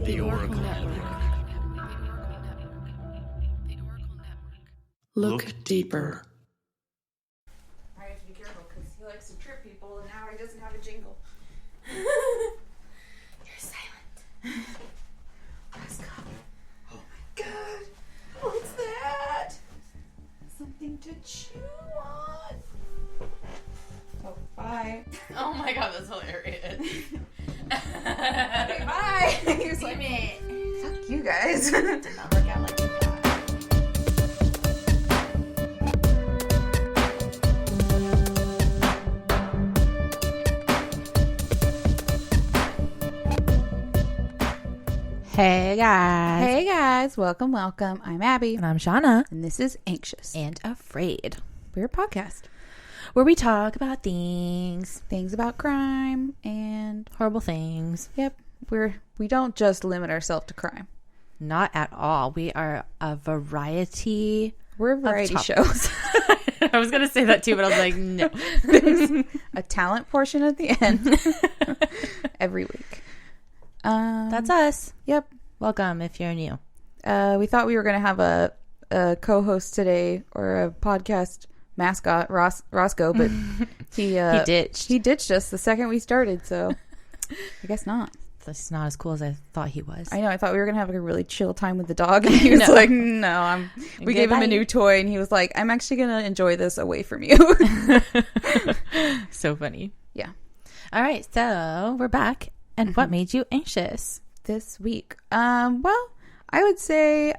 The Oracle Network. Look deeper. I have to be careful because he likes to trip people, and now he doesn't have a jingle. You're silent. Let's go. Oh my god. What's that? Something to chew on. Oh, bye. Oh my god, that's hilarious. Okay, bye. He was like, fuck you guys. Did not work out like that. Hey guys. Hey guys, welcome. I'm Abby. And I'm Shauna. And this is Anxious. And Afraid. We're a podcast. Where we talk about things About crime and horrible things. yep. We don't just limit ourselves to crime. Not at all. We are a variety. We're a variety show. I was gonna say that too, but I was like, no. There's a talent portion at the end every week. That's us. Yep. Welcome if you're new. We thought we were going to have a co-host today or a podcast mascot, Roscoe, but he ditched. He ditched us the second we started, so I guess not. That's not as cool as I thought he was. I know. I thought we were going to have a really chill time with the dog, and he was like, no, we gave him a new toy, and he was like, I'm actually going to enjoy this away from you. So funny. Yeah. All right, so we're back. And what made you anxious this week? Well, I would say,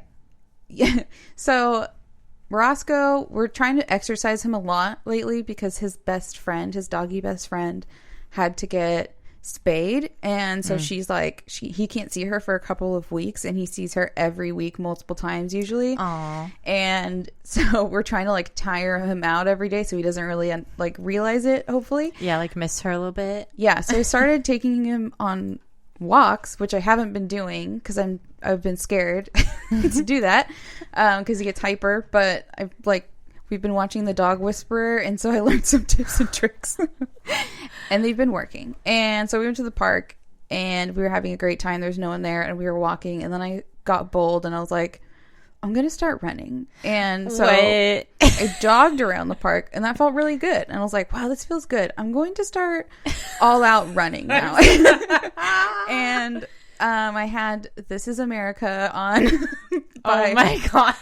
yeah. So Roscoe, we're trying to exercise him a lot lately because his doggy best friend, had to get spayed, and so she's like, he can't see her for a couple of weeks, and he sees her every week, multiple times usually. Aww. And so we're trying to like tire him out every day so he doesn't really like realize it, hopefully. Yeah, like miss her a little bit. Yeah, so I started taking him on walks, which I haven't been doing because I've been scared to do that because he gets hyper, but we've been watching The Dog Whisperer, and so I learned some tips and tricks. And they've been working. And so we went to the park, and we were having a great time. There's no one there, and we were walking. And then I got bold, and I was like, I'm going to start running. And so I jogged around the park, and that felt really good. And I was like, wow, this feels good. I'm going to start all out running now. And I had This Is America on. Oh my god.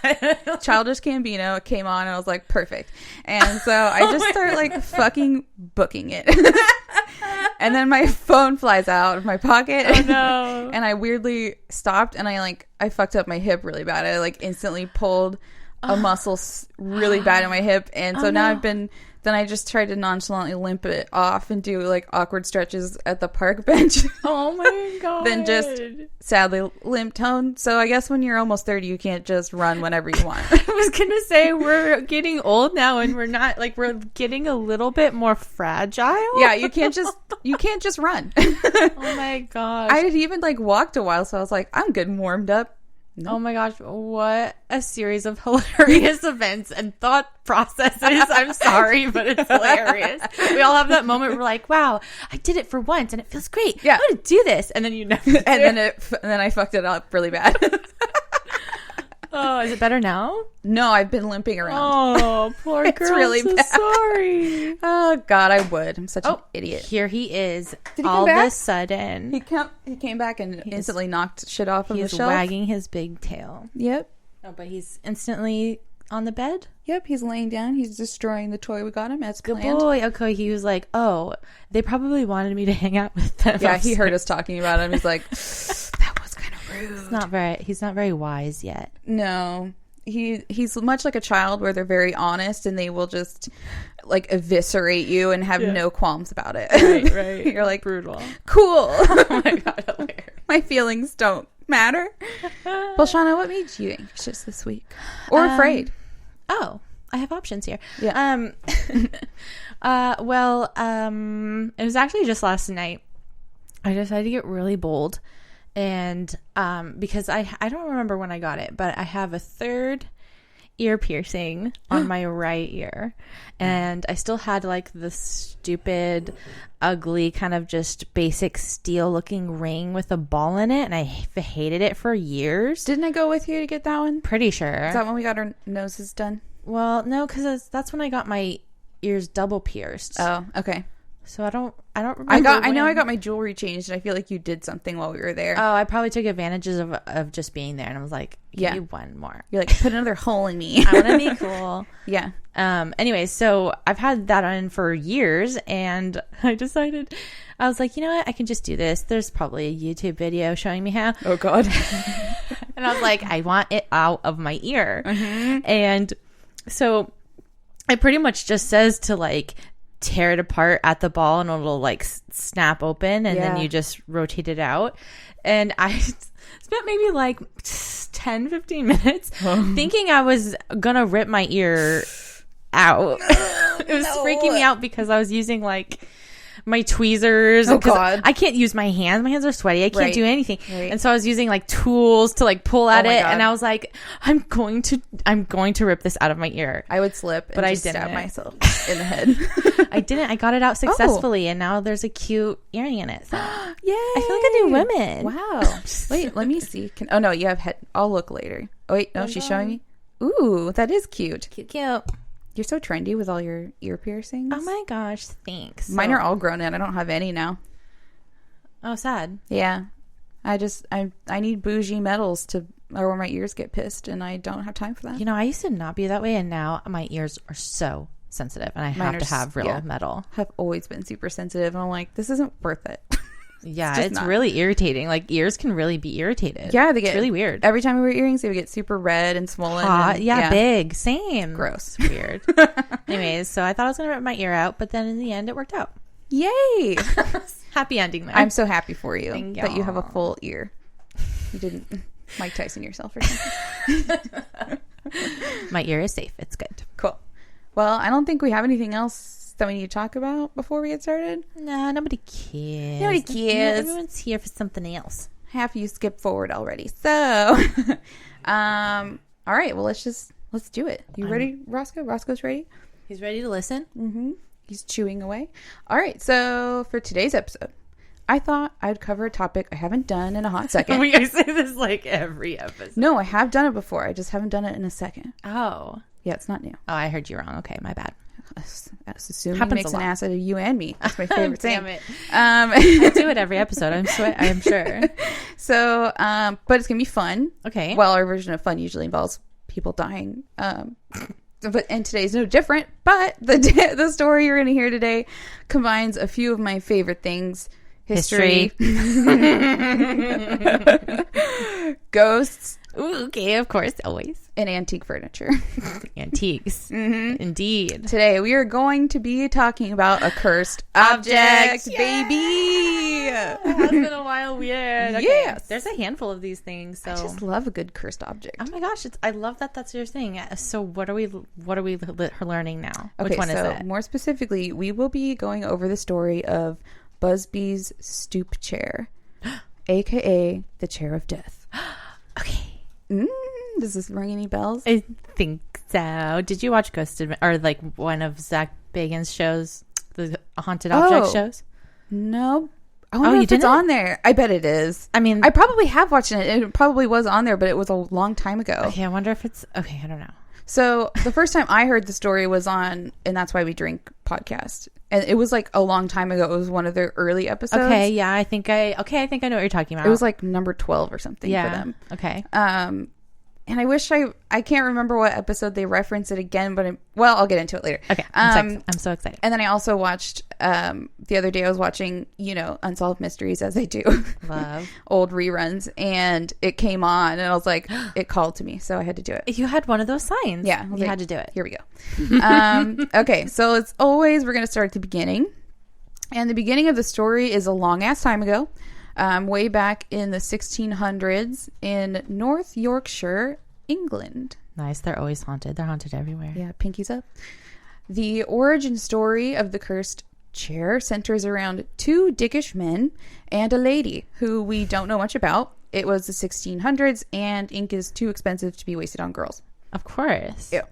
Childish Gambino came on, and I was like, perfect. And so I just started like fucking booking it. And then my phone flies out of my pocket. Oh no. And I weirdly stopped, and I fucked up my hip really bad. I instantly pulled a muscle really bad in my hip. And so now Then I just tried to nonchalantly limp it off and do awkward stretches at the park bench. Oh my god. Then just sadly limped home. So I guess when you're almost 30, you can't just run whenever you want. I was gonna say we're getting old now, and we're not we're getting a little bit more fragile. Yeah, you can't just run. Oh my gosh. I had even walked a while, so I was like, I'm good and warmed up. Nope. Oh my gosh, what a series of hilarious events and thought processes. I'm sorry, but it's hilarious. We all have that moment where we're like, wow, I did it for once and it feels great. Yeah. I'm going to do this. And then you never do. And then I fucked it up really bad. Oh, is it better now? No, I've been limping around. Oh, poor girl. It's really I'm so bad. Sorry. Oh, God, I would. I'm such an idiot. Here he is. Did he all come back? of a sudden. He came back and instantly knocked shit off of the He's shelf. wagging his big tail. Yep. Oh, but he's instantly on the bed? Yep, he's laying down. He's destroying the toy we got him as Good planned. boy. Okay, he was like, oh, they probably wanted me to hang out with them. Yeah, he heard us talking about him. He's like, that was kind of rude. He's not very wise yet. No. He's much like a child where they're very honest and they will just eviscerate you and have no qualms about it. Right. You're like, brutal. Cool. Oh my god, hilarious. My feelings don't matter. Well, Shauna, what made you anxious this week? Or afraid? Oh, I have options here. Yeah. Well, it was actually just last night. I decided to get really bold. And because I don't remember when I got it, but I have a third ear piercing on my right ear, and I still had like the stupid, ugly kind of just basic steel looking ring with a ball in it, and I hated it for years. Didn't I go with you to get that one? Pretty sure. Is that when we got our noses done? Well, no, because that's when I got my ears double pierced. Oh, okay. So I don't remember. I know I got my jewelry changed, and I feel like you did something while we were there. Oh, I probably took advantages of just being there, and I was like, give me one more. You're like, put another hole in me. I want to be cool. Yeah. Anyway, so I've had that on for years, and I decided, I was like, you know what? I can just do this. There's probably a YouTube video showing me how. Oh, God. And I was like, I want it out of my ear. Mm-hmm. And so it pretty much just says to like tear it apart at the ball, and it'll like snap open, and then you just rotate it out. And I spent maybe like 10-15 minutes thinking I was gonna rip my ear out. It was freaking me out because I was using like my tweezers. Oh, God. I can't use my hands. My hands are sweaty. I can't do anything. Right. And so I was using like tools to like pull at it. God. And I was like, I'm going to rip this out of my ear. I would slip, but I didn't. stab myself in the head. I didn't. I got it out successfully, and now there's a cute earring in it. So. Yay! I feel like a new woman. Wow. Wait, let me see. Oh no, you have head. I'll look later. Oh wait, no, she's showing me. Ooh, that is cute. Cute. You're so trendy with all your ear piercings. Oh my gosh, thanks. Mine are all grown in. I don't have any now. Oh, sad. Yeah. I need bougie metals or my ears get pissed, and I don't have time for that. You know, I used to not be that way, and now my ears are so sensitive, and I have to have real metal. Have always been super sensitive, and I'm like, this isn't worth it. Yeah, it's really irritating. Like, ears can really be irritated. Yeah, they get really weird. Every time we wear earrings, they would get super red and swollen. Hot. And, yeah, big. Same. Gross. Weird. Anyways, so I thought I was going to rip my ear out, but then in the end, it worked out. Yay! Happy ending there. I'm so happy for you Thank that you have a y'all. full ear. You didn't Mike Tyson yourself or something. My ear is safe. It's good. Cool. Well, I don't think we have anything else that we need to talk about before we get started. No, nobody cares. Nobody cares. Everyone's here for something else. Half you skipped forward already. So, all right. Well, let's do it. You ready, Roscoe? Roscoe's ready? He's ready to listen? Mm-hmm. He's chewing away. All right. So for today's episode, I thought I'd cover a topic I haven't done in a hot second. I say this like every episode. No, I have done it before. I just haven't done it in a second. Oh. Yeah, it's not new. Oh, I heard you wrong. Okay, my bad. Assuming Happens makes a an lot. ass out of you and me. That's my favorite thing. Damn it. I do it every episode. I'm sure. So, but it's gonna be fun. Okay. Well, our version of fun usually involves people dying. And today's no different. But the story you're gonna hear today combines a few of my favorite things: history. Ghosts. Ooh, okay, of course, always. And antique furniture. Antiques. Mm-hmm. Indeed. Today we are going to be talking about a cursed object, Yeah! baby. It has been a while. Weird. Okay. Yes. There's a handful of these things. So. I just love a good cursed object. Oh my gosh, I love that that's your thing. So what are we learning now? Okay, Which one is it? More specifically, we will be going over the story of Busby's Stoop Chair, aka the Chair of Death. Okay. Does this ring any bells? I think so. Did you watch or like one of Zach Bagans' shows, the haunted object shows? No. I wonder if it's didn't? on there. I bet it is. I mean, I probably have watched it. It probably was on there, but it was a long time ago. Okay, I wonder if it's okay. I don't know. So the first time I heard the story was on And That's Why We Drink podcast. And it was like a long time ago. It was one of their early episodes. Okay, yeah, I think I know what you're talking about. It was like number 12 or something for them. Okay. And I wish I can't remember what episode they reference it again, but I'll get into it later. Okay. I'm so excited. And then I also watched, the other day I was watching, Unsolved Mysteries as I do. Love. Old reruns. And it came on and I was like, it called to me. So I had to do it. You had one of those signs. Yeah. You had to do it. Here we go. Okay. So as always, we're going to start at the beginning. And the beginning of the story is a long ass time ago. Way back in the 1600s in North Yorkshire, England. Nice. They're always haunted. They're haunted everywhere. Yeah, pinkies up. The origin story of the cursed chair centers around two dickish men and a lady who we don't know much about. It was the 1600s and ink is too expensive to be wasted on girls. Of course. Ew.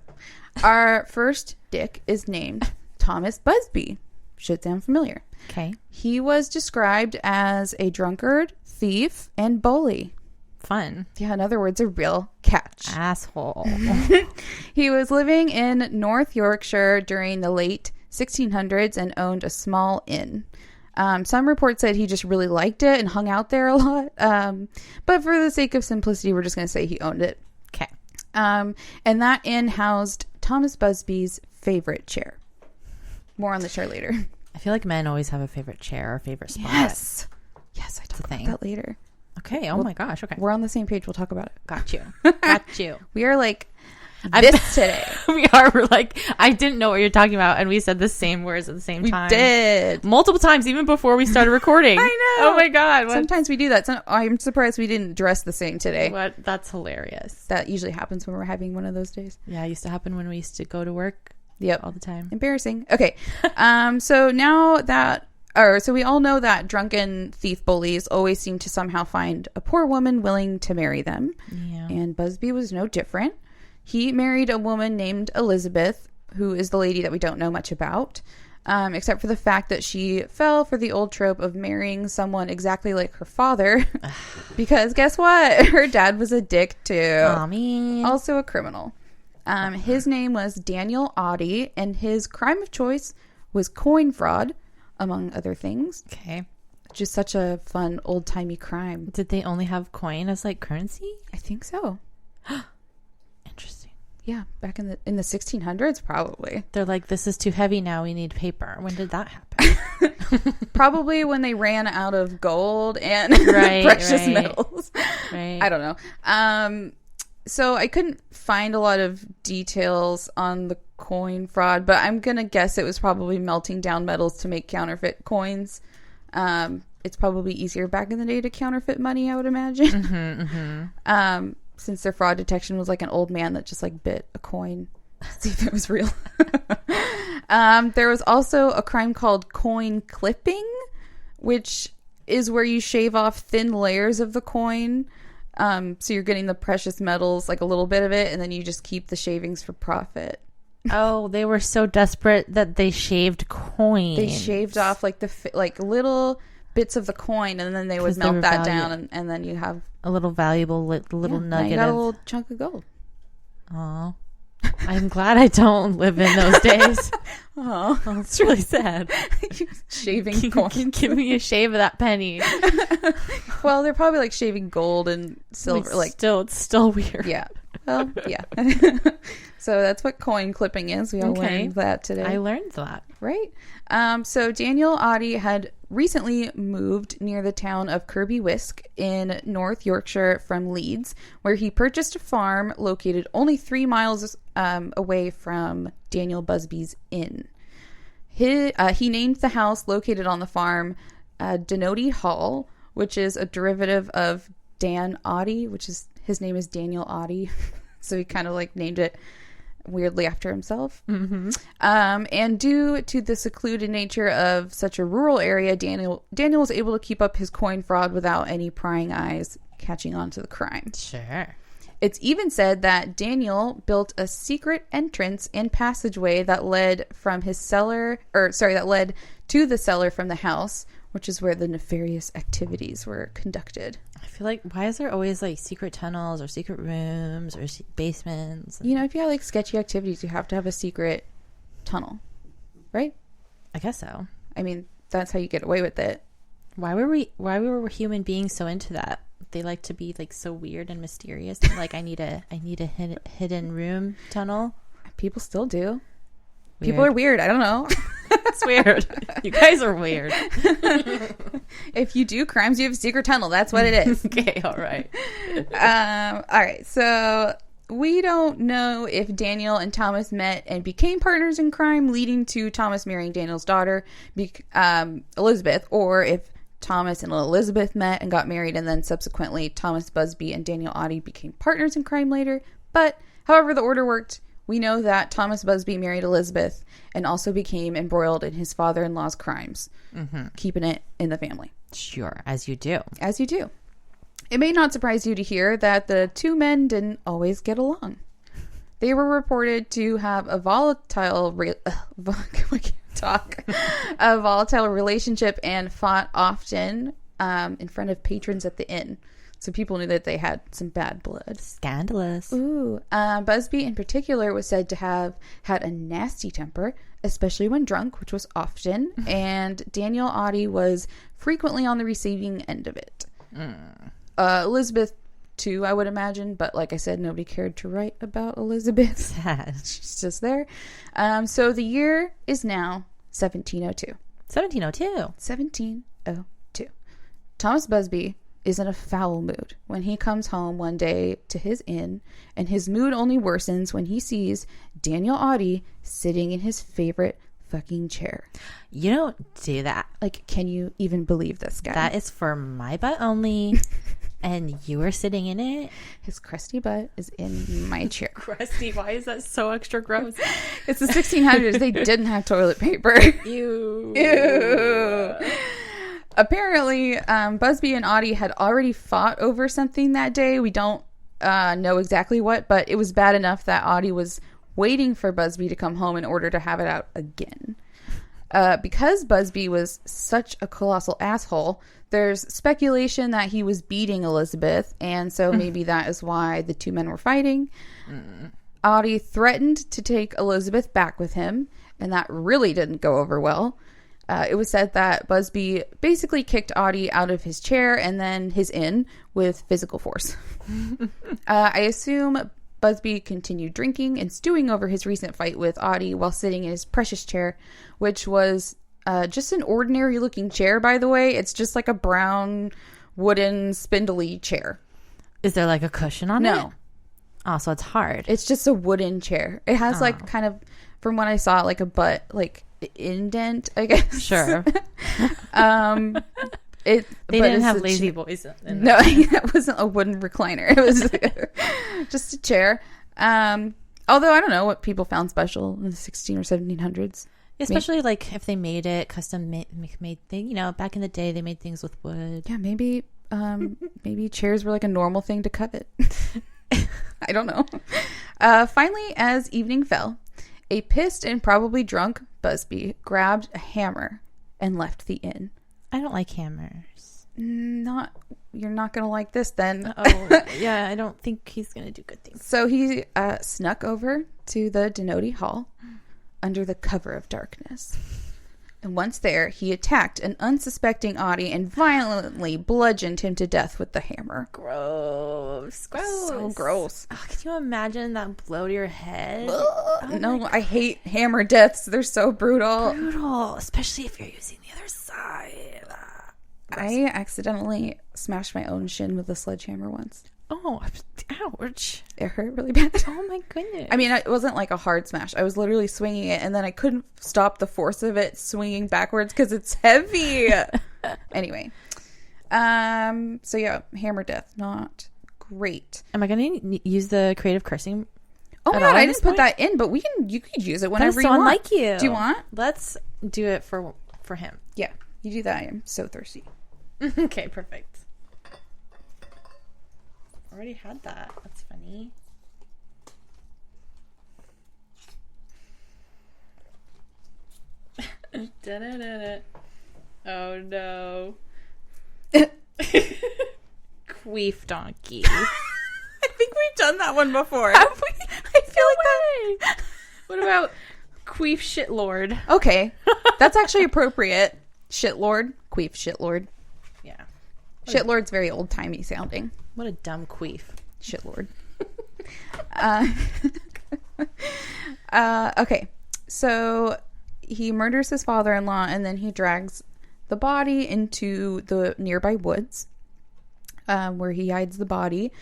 Our first dick is named Thomas Busby. Should sound familiar. Okay. He was described as a drunkard, thief, and bully. Fun. Yeah, in other words, a real catch. Asshole. He was living in North Yorkshire during the late 1600s and owned a small inn. Some reports said he just really liked it and hung out there a lot. But for the sake of simplicity, we're just going to say he owned it. Okay. And that inn housed Thomas Busby's favorite chair. More on the chair later. I feel like men always have a favorite chair or favorite spot. Yes. Yes, I talk about thing. that later. Okay. Oh my gosh. Okay. We're on the same page. We'll talk about it. Got you. Got you. We are like this today. We are. We're like, I didn't know what you're talking about. And we said the same words at the same time. We did. Multiple times, even before we started recording. I know. Oh my God. What? Sometimes we do that. I'm surprised we didn't dress the same today. What? That's hilarious. That usually happens when we're having one of those days. Yeah, it used to happen when we used to go to work. Yep. All the time. Embarrassing. Okay. So we all know that drunken thief bullies always seem to somehow find a poor woman willing to marry them. Yeah. And Busby was no different. He married a woman named Elizabeth, who is the lady that we don't know much about, except for the fact that she fell for the old trope of marrying someone exactly like her father. Because guess what? Her dad was a dick too. Mommy. Also a criminal. His name was Daniel Oddie, and his crime of choice was coin fraud, among other things. Okay. Just such a fun old-timey crime. Did they only have coin as like currency? I think so. Interesting. Yeah, back in the 1600s, probably. They're like, this is too heavy now. We need paper. When did that happen? Probably when they ran out of gold and Right, precious right. metals. Right. I don't know. So I couldn't find a lot of details on the coin fraud, but I'm going to guess it was probably melting down metals to make counterfeit coins. It's probably easier back in the day to counterfeit money, I would imagine. Mm-hmm, mm-hmm. Since their fraud detection was like an old man that just like bit a coin to see if it was real. There was also a crime called coin clipping, which is where you shave off thin layers of the coin. So you're getting the precious metals, like a little bit of it, and then you just keep the shavings for profit. Oh, they were so desperate that they shaved coins. They shaved off like like little bits of the coin, and then they would melt that down, and then you have a little valuable little now nugget you got of a little chunk of gold. Oh, I'm glad I don't live in those days. Oh, It's really sad. Shaving coins. Give me a shave of that penny. Well, they're probably like shaving gold and silver. It's still weird. Yeah. Well, yeah. So that's what coin clipping is. We all learned that today. I learned that. Right. So Daniel Oddie had recently moved near the town of Kirby Wisk in North Yorkshire from Leeds, where he purchased a farm located only 3 miles away from Daniel Busby's inn. He named the house located on the farm Denody Hall, which is a derivative of Dan Oddie, which is his name is Daniel Oddie. So he kind of like named it weirdly after himself. Mm-hmm. And due to the secluded nature of such a rural area, Daniel was able to keep up his coin fraud without any prying eyes catching on to the crime. Sure. It's even said that Daniel built a secret entrance and passageway that led that led to the cellar from the house, which is where the nefarious activities were conducted. I feel like, why is there always like secret tunnels or secret rooms or basements? You know, if you have like sketchy activities, you have to have a secret tunnel, right? I guess so. I mean, that's how you get away with it. Why were human beings so into that? They like to be like so weird and mysterious. And, like, I need a hidden room tunnel. People still do. Weird. People are weird. I don't know. It's weird. You guys are weird. If you do crimes, you have a secret tunnel. That's what it is. Okay, all right. All right. So we don't know if Daniel and Thomas met and became partners in crime, leading to Thomas marrying Daniel's daughter, Elizabeth, or if Thomas and Elizabeth met and got married, and then subsequently Thomas Busby and Daniel Oddie became partners in crime later. But however the order worked, we know that Thomas Busby married Elizabeth and also became embroiled in his father-in-law's crimes, keeping it in the family. Sure, as you do. As you do. It may not surprise you to hear that the two men didn't always get along. They were reported to have a volatile a volatile relationship and fought often in front of patrons at the inn. So people knew that they had some bad blood. Scandalous. Ooh. Busby in particular was said to have had a nasty temper, especially when drunk, which was often. And Daniel Audie was frequently on the receiving end of it. Elizabeth, too, I would imagine. But like I said, nobody cared to write about Elizabeth. Sad. She's just there. So the year is now 1702. 1702. 1702. Thomas Busby is in a foul mood when he comes home one day to his inn, and his mood only worsens when he sees Daniel Audie sitting in his favorite fucking chair. You don't do that. Like, can you even believe this guy? That is for my butt only, and you are sitting in it. His crusty butt is in my chair. Crusty? Why is that so extra gross? It's the 1600s. They didn't have toilet paper. Ew. Ew. Apparently, Busby and Audie had already fought over something that day. We don't know exactly what, but it was bad enough that Audie was waiting for Busby to come home in order to have it out again. Because Busby was such a colossal asshole, there's speculation that he was beating Elizabeth, and so maybe that is why the two men were fighting. Audie threatened to take Elizabeth back with him, and that really didn't go over well. It was said that Busby basically kicked Audie out of his chair and then his inn with physical force. I assume Busby continued drinking and stewing over his recent fight with Audie while sitting in his precious chair, which was just an ordinary looking chair, by the way. It's just like a brown, wooden, spindly chair. Is there like a cushion on it? No. Oh, so it's hard. It's just a wooden chair. It has like kind of, from what I saw, like a butt, like indent, I guess. Sure. They didn't have lazy boys. No, that wasn't a wooden recliner. It was just a chair. Although I don't know what people found special in the 16 or 1700s. Especially like if they made it custom made thing. You know, back in the day they made things with wood. Yeah, maybe chairs were like a normal thing to covet. I don't know. Finally, as evening fell, a pissed and probably drunk Busby grabbed a hammer and left the inn. I don't like hammers. You're not gonna like this then. Oh, yeah, I don't think he's gonna do good things. So he snuck over to the Denoti Hall under the cover of darkness. And once there, he attacked an unsuspecting Audie and violently bludgeoned him to death with the hammer. Gross. So gross. Oh, can you imagine that blow to your head? No, I hate hammer deaths. They're so brutal. Brutal, especially if you're using the other side. I accidentally smashed my own shin with a sledgehammer once. Oh, ouch. It hurt really bad. Oh my goodness. I mean, it wasn't like a hard smash. I was literally swinging it, and then I couldn't stop the force of it swinging backwards because it's heavy. Anyway. So yeah, hammer death. Not great. Am I going to use the creative cursing? Oh my god, I didn't put that in, but you could use it whenever you want. Unlike you. Do you want? Let's do it for him. Yeah, you do that. I am so thirsty. Okay, perfect. Already had that. That's funny. Oh no. Queef donkey. I think we've done that one before. Have we? I feel like that. What about queef shitlord? Okay, that's actually appropriate. Shitlord, queef shitlord. Yeah. Shitlord's very old timey sounding. What a dumb queef. Shitlord. Okay, so he murders his father-in-law and then he drags the body into the nearby woods where he hides the body.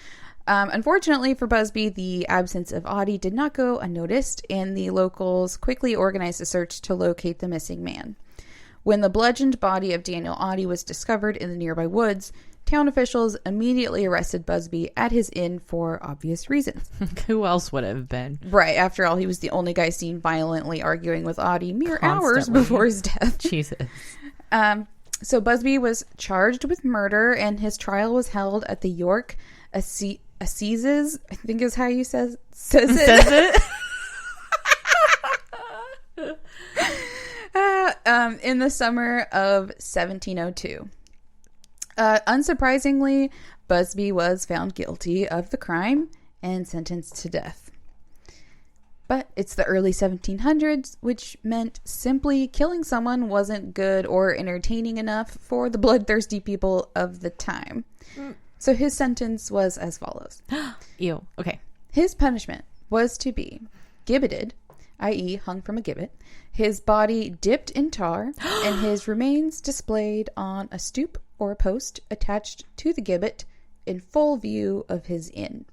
Unfortunately for Busby, the absence of Audie did not go unnoticed, and the locals quickly organized a search to locate the missing man. When the bludgeoned body of Daniel Audie was discovered in the nearby woods, town officials immediately arrested Busby at his inn for obvious reasons. Who else would have been? Right. After all, he was the only guy seen violently arguing with Audie mere hours Constantly. before his death. Jesus. So Busby was charged with murder, and his trial was held at the York assizes, I think is how you says it. Says it? In the summer of 1702. Unsurprisingly, Busby was found guilty of the crime and sentenced to death. But it's the early 1700s, which meant simply killing someone wasn't good or entertaining enough for the bloodthirsty people of the time. So his sentence was as follows. Ew. Okay. His punishment was to be gibbeted, i.e. hung from a gibbet, his body dipped in tar, and his remains displayed on a stoop or a post attached to the gibbet in full view of his inn.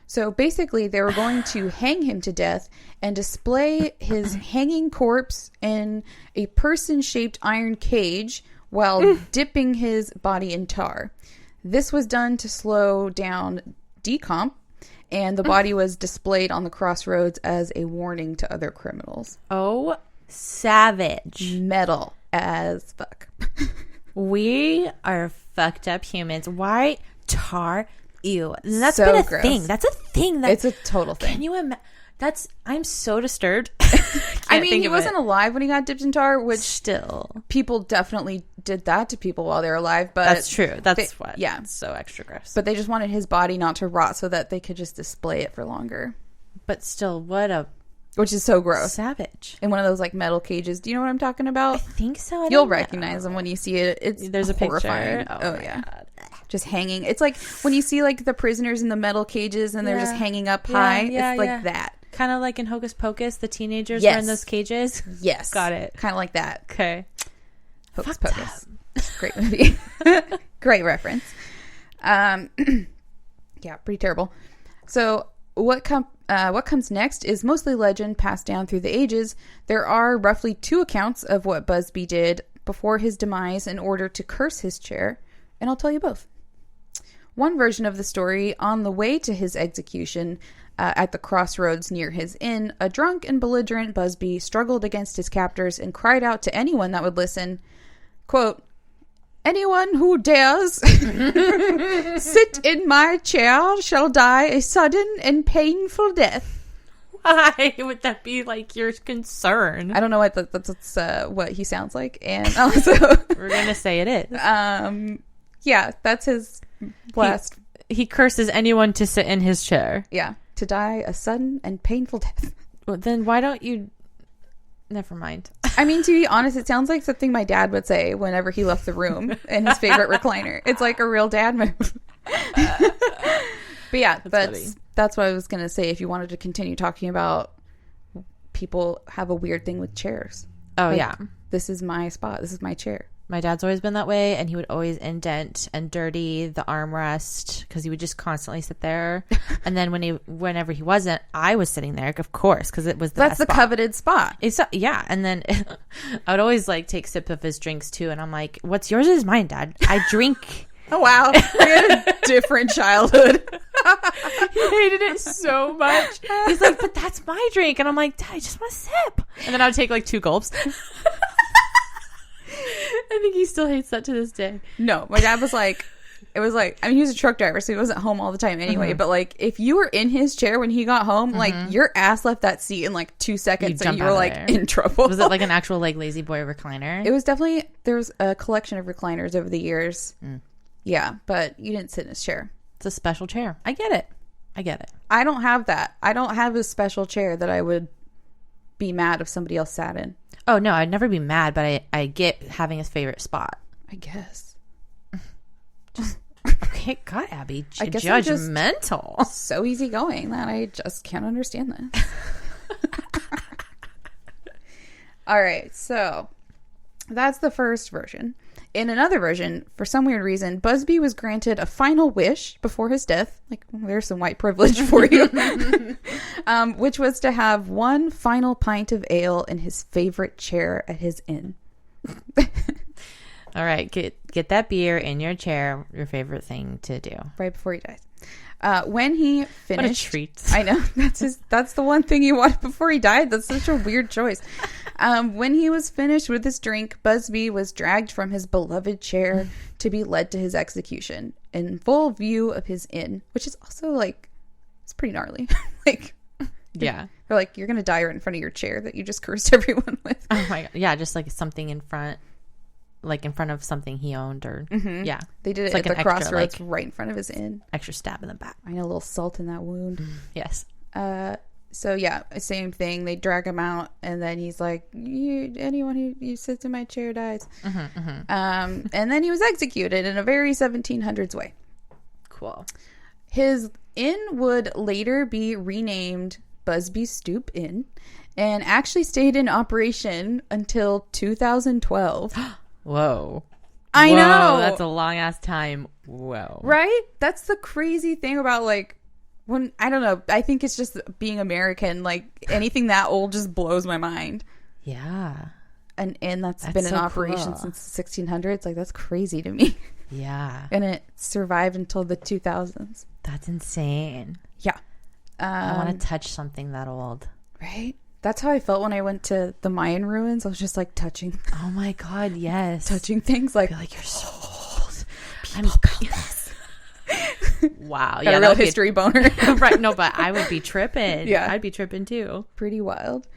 So basically, they were going to hang him to death and display his hanging corpse in a person-shaped iron cage while dipping his body in tar. This was done to slow down decomp, and the body was displayed on the crossroads as a warning to other criminals. Oh, savage. Metal as fuck. We are fucked up humans. Why tar? Ew. And that's So been a gross. thing. That's a thing. It's a total thing. Can you imagine? I'm so disturbed. I mean, he wasn't alive when he got dipped in tar, which still people definitely did that to people while they were alive. But that's true. That's yeah. It's so extra gross. But they just wanted his body not to rot so that they could just display it for longer. But still, what a Which is so gross. savage. In one of those like metal cages. Do you know what I'm talking about? I think so. You'll recognize them when you see it. It's There's a horrifying. picture. Oh yeah. God. Just hanging. It's like when you see like the prisoners in the metal cages and they're just hanging up high. It's like that. Kind of like in Hocus Pocus, the teenagers Yes. were in those cages. Yes. Got it. Kind of like that. Okay. Hocus Fucked Pocus. Great movie. Great reference. Yeah, pretty terrible. So what comes next is mostly legend passed down through the ages. There are roughly 2 accounts of what Busby did before his demise in order to curse his chair, and I'll tell you both. One version of the story, on the way to his execution at the crossroads near his inn, a drunk and belligerent Busby struggled against his captors and cried out to anyone that would listen, quote, "Anyone who dares sit in my chair shall die a sudden and painful death." Why would that be like your concern? I don't know what that's what he sounds like, and also We're gonna say it is. Yeah, that's his last. He curses anyone to sit in his chair. Yeah, to die a sudden and painful death. Well, then why don't you? Never mind. I mean, to be honest, it sounds like something my dad would say whenever he left the room in his favorite recliner. It's like a real dad move. But yeah, that's what I was going to say. If you wanted to continue talking about people have a weird thing with chairs. Oh, like, yeah. This is my spot. This is my chair. My dad's always been that way, and he would always indent and dirty the armrest because he would just constantly sit there. And then whenever he wasn't, I was sitting there, of course, because it was that's the spot. coveted spot. Yeah, and then I would always like take sip of his drinks too, and I'm like, "What's yours is mine, Dad. I drink." Oh wow, we had a different childhood. He hated it so much. He's like, "But that's my drink," and I'm like, "Dad, I just want a sip." And then I would take like 2 gulps. I think he still hates that to this day. No, my dad was like, it was like, I mean, he was a truck driver, so he wasn't home all the time anyway. But like, if you were in his chair when he got home, like your ass left that seat in like 2 seconds, and you were like in trouble. Was it like an actual like lazy boy recliner? It was definitely, there was a collection of recliners over the years. Yeah, but you didn't sit in his chair. It's a special chair. I get it. I don't have that. I don't have a special chair that I would be mad if somebody else sat in. Oh, no, I'd never be mad, but I get having his favorite spot. I guess. Okay, God, Abby, I guess I'm just judgmental. so easygoing that I just can't understand this. All right, so that's the first version. In another version, for some weird reason, Busby was granted a final wish before his death. Like, there's some white privilege for you. Which was to have one final pint of ale in his favorite chair at his inn. All right, get that beer in your chair, your favorite thing to do. Right before he dies. When he finished... What a treat. I know. That's the one thing he wanted before he died. That's such a weird choice. When he was finished with his drink, Busby was dragged from his beloved chair to be led to his execution. in full view of his inn, which is also like, it's pretty gnarly. Like, Yeah. they're like, you're going to die right in front of your chair that you just cursed everyone with. Oh my God. Yeah, just like something in front, like in front of something he owned, or yeah. They did It's it like at an the extra, crossroads like, right in front of his inn. extra stab in the back. I know, a little salt in that wound. Yes. So yeah, same thing. They drag him out, and then he's like, anyone who sits in my chair dies. And then he was executed in a very 1700s way. Cool. His inn would later be renamed Busby Stoop Inn, and actually stayed in operation until 2012. Whoa. I know. That's a long ass time. Whoa. Right? That's the crazy thing about, like, when, I don't know, I think it's just being American, like, anything that old just blows my mind. Yeah. An inn that's been in so operation cool. since the 1600s, like, that's crazy to me. Yeah. And it survived until the 2000s. That's insane. Yeah. I want to touch something that old. Right? That's how I felt when I went to the Mayan ruins. I was just, like, touching Oh my God, yes. things, like, You're you're so old. I'm about this. Wow. Got a real history boner. Right. No, but I would be tripping. Yeah. I'd be tripping too. Pretty wild.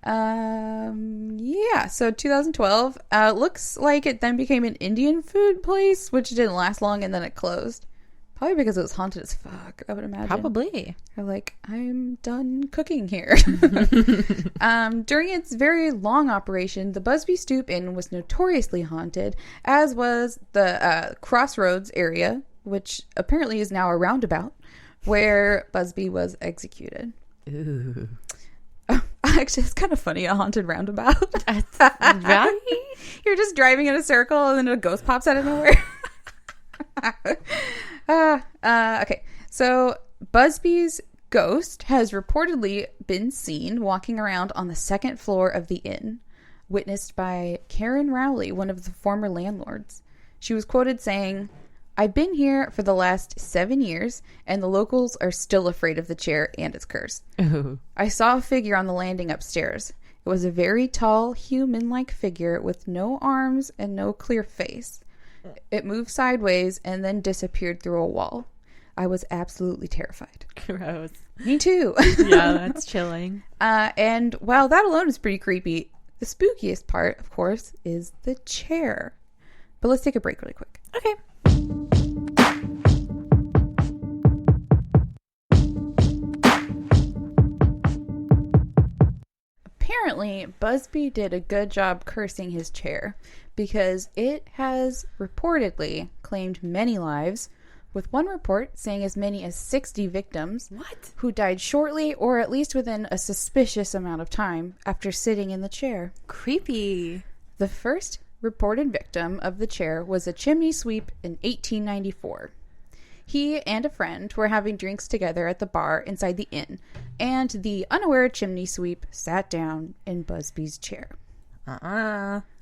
Yeah, so 2012, looks like it then became an Indian food place, which didn't last long, and then it closed. Probably because it was haunted as fuck, I would imagine. Probably. They're like, I'm done cooking here. During its very long operation, the Busby Stoop Inn was notoriously haunted, as was the Crossroads area, which apparently is now a roundabout, where Busby was executed. Ooh. Actually, it's kind of funny, a haunted roundabout. Right? You're just driving in a circle and then a ghost pops out of nowhere. Okay, so Busby's ghost has reportedly been seen walking around on the second floor of the inn, witnessed by Karen Rowley, one of the former landlords. She was quoted saying, "I've been here for the last 7 years, and the locals are still afraid of the chair and its curse. Ooh. I saw a figure on the landing upstairs. It was a very tall, human-like figure with no arms and no clear face. It moved sideways and then disappeared through a wall. I was absolutely terrified." Gross. Me too. Yeah, that's chilling. And while that alone is pretty creepy, the spookiest part, of course, is the chair. But let's take a break really quick. Okay. Apparently, Busby did a good job cursing his chair because it has reportedly claimed many lives, with one report saying as many as 60 victims who died shortly or at least within a suspicious amount of time after sitting in the chair. Creepy. The first reported victim of the chair was a chimney sweep in 1894. He and a friend were having drinks together at the bar inside the inn, and the unaware chimney sweep sat down in Busby's chair.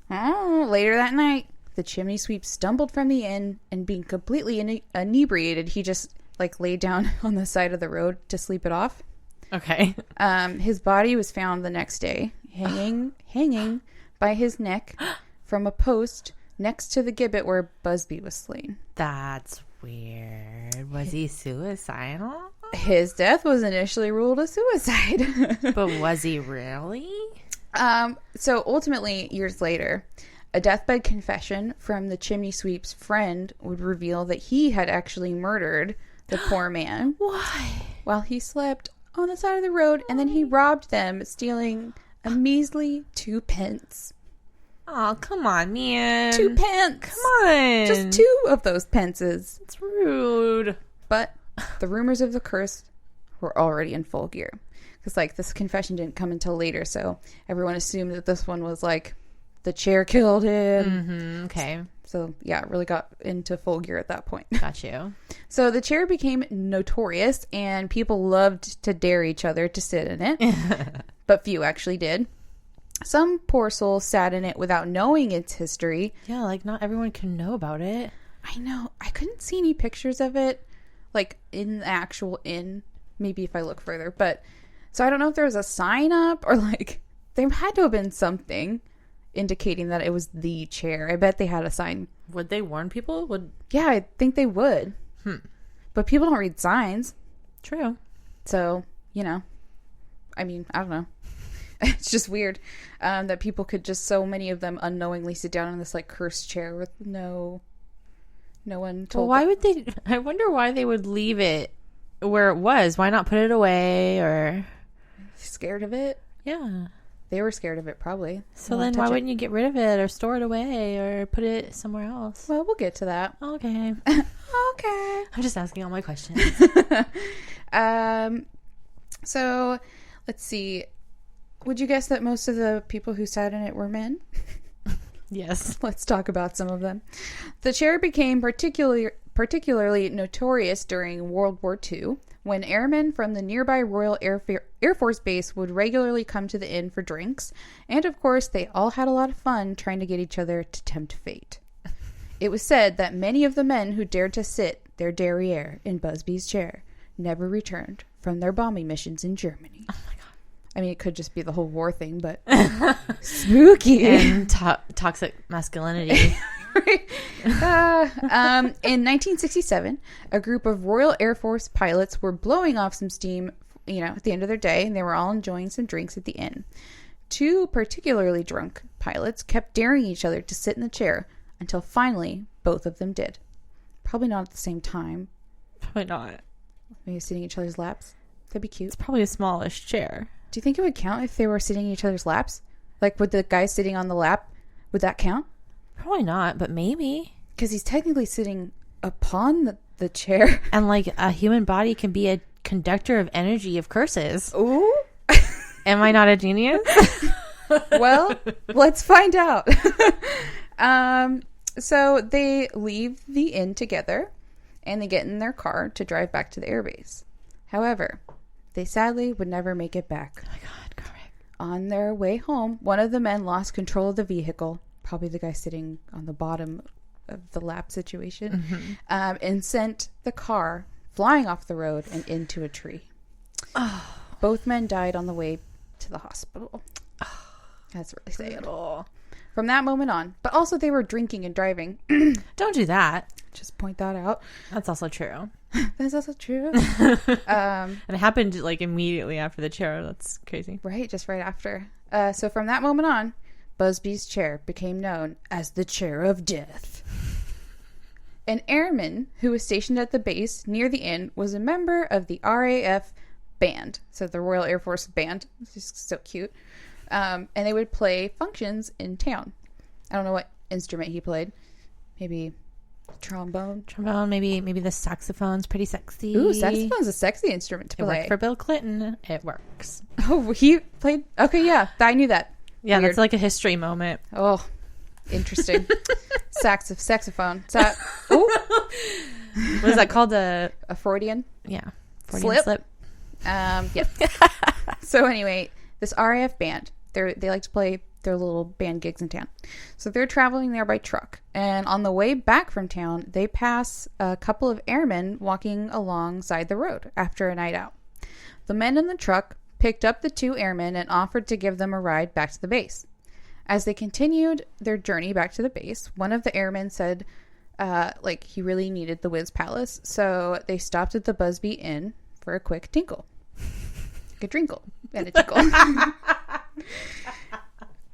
Later that night, the chimney sweep stumbled from the inn, and being completely inebriated, he just laid down on the side of the road to sleep it off. Okay. His body was found the next day, hanging by his neck from a post next to the gibbet where Busby was slain. That's weird. Was he suicidal? His death was initially ruled a suicide. But was he really? So ultimately, years later, a deathbed confession from the chimney sweep's friend would reveal that he had actually murdered the poor man. Why? While he slept on the side of the road, and then he robbed them, stealing a measly 2 pence. Oh, come on, man. 2 pence. Come on. Just 2 of those pences. It's rude. But the rumors of the curse were already in full gear. Because, this confession didn't come until later, so everyone assumed that this one was, the chair killed him. Mm-hmm. Okay. So, yeah, it really got into full gear at that point. Got you. So, the chair became notorious, and people loved to dare each other to sit in it. But few actually did. Some poor soul sat in it without knowing its history. Yeah, not everyone can know about it. I know. I couldn't see any pictures of it, in the actual inn. Maybe if I look further. But, so I don't know if there was a sign up or, there had to have been something. indicating that it was the chair. I bet they had a sign. Would they warn people? Yeah, I think they would. But people don't read signs. True. So, you know, I mean, I don't know. It's just weird that people could just, so many of them unknowingly sit down in this like cursed chair with no one told. Well, why would they? I wonder why they would leave it where it was. Why not put it away or? Scared of it? Yeah. They were scared of it, probably. So then why wouldn't you get rid of it or store it away or put it somewhere else? Well, we'll get to that. Okay. Okay. I'm just asking all my questions. So, let's see. Would you guess that most of the people who sat in it were men? Yes. Let's talk about some of them. The chair became particularly notorious during World War II, when airmen from the nearby Royal Air Force Base would regularly come to the inn for drinks, and of course they all had a lot of fun trying to get each other to tempt fate. It was said that many of the men who dared to sit their derriere in Busby's chair never returned from their bombing missions in Germany. Oh my god. I mean, it could just be the whole war thing, but spooky. And toxic masculinity. In 1967, a group of Royal Air Force pilots were blowing off some steam, at the end of their day, and they were all enjoying some drinks at the inn. Two particularly drunk pilots kept daring each other to sit in the chair until finally both of them did. Probably not at the same time. Probably not. Maybe sitting in each other's laps. That'd be cute. It's probably a smallish chair. Do you think it would count if they were sitting in each other's laps? Like, would the guy sitting on the lap, would that count? Probably not, but maybe. Because he's technically sitting upon the chair. And, like, a human body can be a conductor of energy of curses. Ooh. Am I not a genius? Well, let's find out. So they leave the inn together, and they get in their car to drive back to the airbase. However, they sadly would never make it back. Oh my god, correct. On their way home, one of the men lost control of the vehicle, probably the guy sitting on the bottom of the lap situation, and sent the car flying off the road and into a tree. Oh. Both men died on the way to the hospital. Oh. That's really sad. From that moment on. But also they were drinking and driving. Don't do that. Just point that out. That's also true. That's also true. And it happened like immediately after the chair. That's crazy. Right, just right after. So from that moment on, Busby's chair became known as the Chair of Death. An airman who was stationed at the base near the inn was a member of the RAF band. So the Royal Air Force Band. It's just so cute. And they would play functions in town. I don't know what instrument he played. Maybe trombone. Maybe the saxophone's pretty sexy. Ooh, saxophone's a sexy instrument to play. It worked for Bill Clinton. It works. Oh, he played. Okay, yeah, I knew that. Yeah, Weird. that's like a history moment. Oh, interesting. Saxophone. Oh, what is that called? A Freudian. Yeah, Freudian slip. Yeah. So anyway, this RAF band, they like to play their little band gigs in town. So they're traveling there by truck, and on the way back from town, they pass a couple of airmen walking alongside the road after a night out. The men in the truck picked up the two airmen and offered to give them a ride back to the base. As they continued their journey back to the base, one of the airmen said he really needed the Wiz Palace, so they stopped at the Busby Inn for a quick tinkle. A drinkle and a tinkle.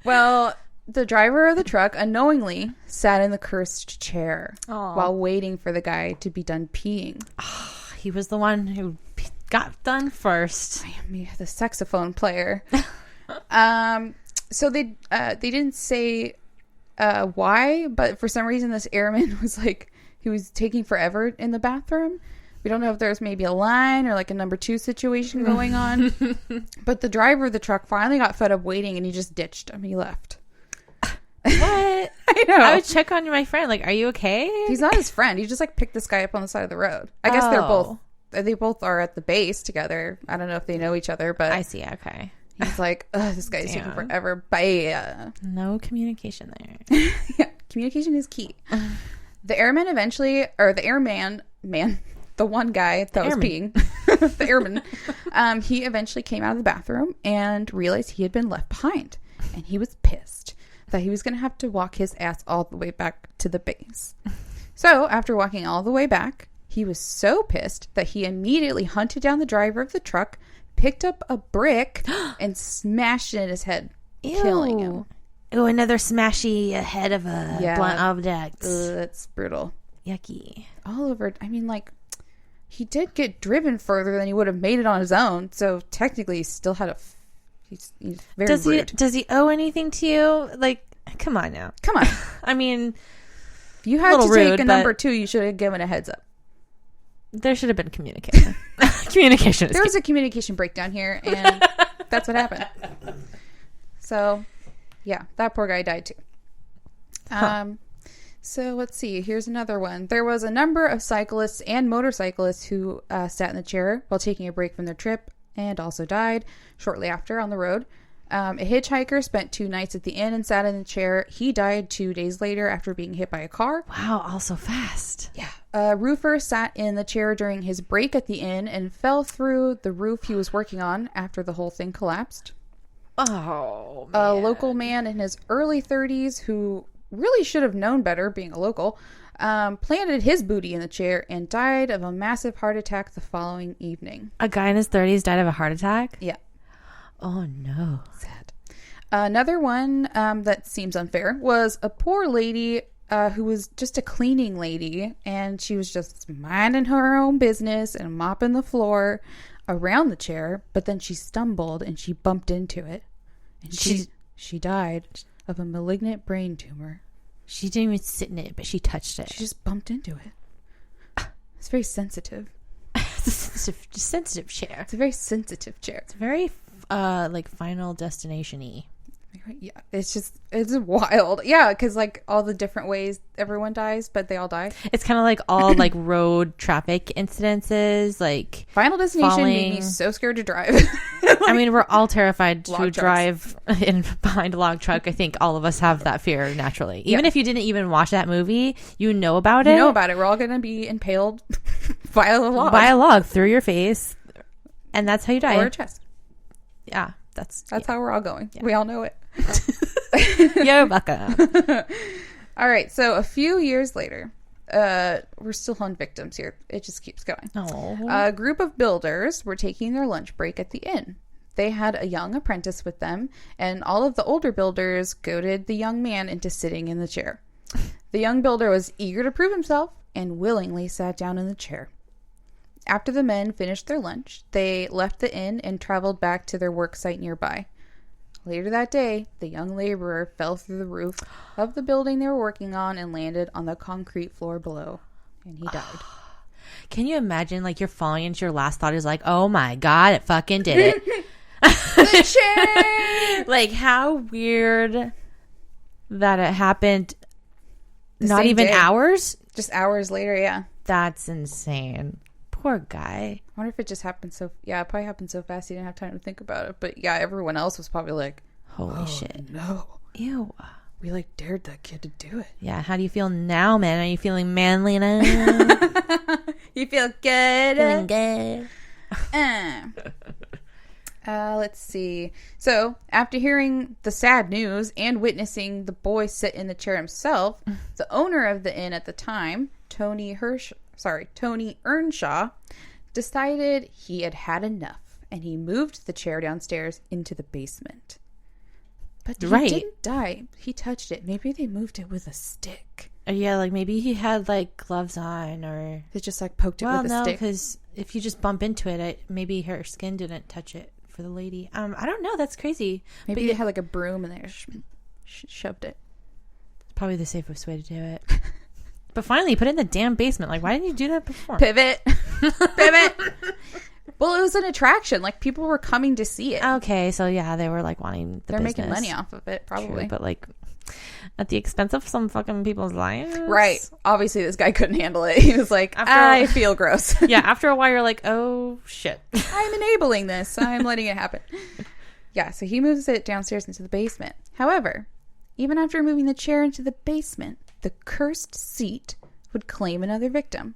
Well, the driver of the truck unknowingly sat in the cursed chair while waiting for the guy to be done peeing. Oh, he was the one who got done first. I mean, the saxophone player. So they didn't say why, but for some reason this airman was he was taking forever in the bathroom. We don't know if there's maybe a line or like a number 2 situation going on. But the driver of the truck finally got fed up waiting and he just ditched him. He left. What? I know. I would check on my friend. Like, are you okay? He's not his friend. He just picked this guy up on the side of the road. I guess they both are at the base together. I don't know if they know each other, but I see. Okay. He's like, ugh, this guy's taking forever. Bye. No communication there. Yeah, communication is key. The airman eventually, or the airman, the one guy that was peeing, the airman, he eventually came out of the bathroom and realized he had been left behind, and he was pissed. that he was going to have to walk his ass all the way back to the base. So after walking all the way back, he was so pissed that he immediately hunted down the driver of the truck, picked up a brick, and smashed it in his head, killing him. Oh, another smashy head of a blunt object. That's brutal. Yucky. All over. I mean, like, he did get driven further than he would have made it on his own. So technically, he still had he's very rude. Does he owe anything to you? Like, come on now. Come on. I mean, if you had to rude, take a number 2, you should have given a heads up. There should have been communication. Communication is There was a communication breakdown here, and that's what happened. So, yeah, that poor guy died too. So let's see. Here's another one. There was a number of cyclists and motorcyclists who sat in the chair while taking a break from their trip and also died shortly after on the road. A hitchhiker spent 2 nights at the inn and sat in the chair. He died 2 days later after being hit by a car. Wow, all so fast. Yeah. A roofer sat in the chair during his break at the inn and fell through the roof he was working on after the whole thing collapsed. Oh, man. A local man in his early 30s who really should have known better, being a local, planted his booty in the chair and died of a massive heart attack the following evening. A guy in his 30s died of a heart attack? Yeah. Oh, no. Sad. Another one that seems unfair was a poor lady who was just a cleaning lady, and she was just minding her own business and mopping the floor around the chair, but then she stumbled and she bumped into it, and she died of a malignant brain tumor. She didn't even sit in it, but she touched it. She just bumped into it. It's very sensitive. It's a sensitive chair. It's a very sensitive chair. It's very like Final Destination-y. Yeah, it's wild. Yeah, because like all the different ways everyone dies, but they all die. It's kind of like all like road traffic incidences, like Final Destination falling. made me so scared to drive. I mean, we're all terrified to Log trucks. drive in behind a log truck. I think all of us have that fear naturally. Even if you didn't even watch that movie, you know about it. You know about it. We're all going to be impaled by a log. By a log through your face, and that's how you die. Or a chest. Yeah, that's how we're all going. Yeah. We all know it. You're welcome. All right, so a few years later, we're still on victims here. It just keeps going. Oh. A group of builders were taking their lunch break at the inn. They had a young apprentice with them, and all of the older builders goaded the young man into sitting in the chair. The young builder was eager to prove himself and willingly sat down in the chair. After the men finished their lunch, they left the inn and traveled back to their work site nearby. Later that day, the young laborer fell through the roof of the building they were working on and landed on the concrete floor below, and he died. Can you imagine, like, you're falling into your last thought is like, oh my God, it fucking did it. The chair! Like, how weird that it happened. Not even day. Hours? Just hours later, yeah. That's insane. Poor guy. I wonder if it just happened it probably happened so fast he didn't have time to think about it. But yeah, everyone else was probably like, holy shit. No. Ew. We like dared that kid to do it. Yeah, how do you feel now, man? Are you feeling manly now? You feel good? Feeling good. Let's see. So, after hearing the sad news and witnessing the boy sit in the chair himself, the owner of the inn at the time, Tony Earnshaw, decided he had had enough, and he moved the chair downstairs into the basement. But he didn't die. He touched it. Maybe they moved it with a stick. Yeah, like maybe he had like gloves on, or they just like poked it with a stick. No, because if you just bump into it, maybe her skin didn't touch it for the lady. I don't know. That's crazy. Maybe they had like a broom and they shoved it. It's probably the safest way to do it. But finally, put it in the damn basement. Like, why didn't you do that before? Pivot. Well, it was an attraction. Like, people were coming to see it. Okay, so yeah, they were like wanting the business. They're making money off of it, probably. True, but like at the expense of some fucking people's lives. Right. Obviously, this guy couldn't handle it. He was like, I feel gross. Yeah, after a while, you're like, oh, shit. I'm enabling this. I'm letting it happen. Yeah, so he moves it downstairs into the basement. However, even after moving the chair into the basement, the cursed seat would claim another victim.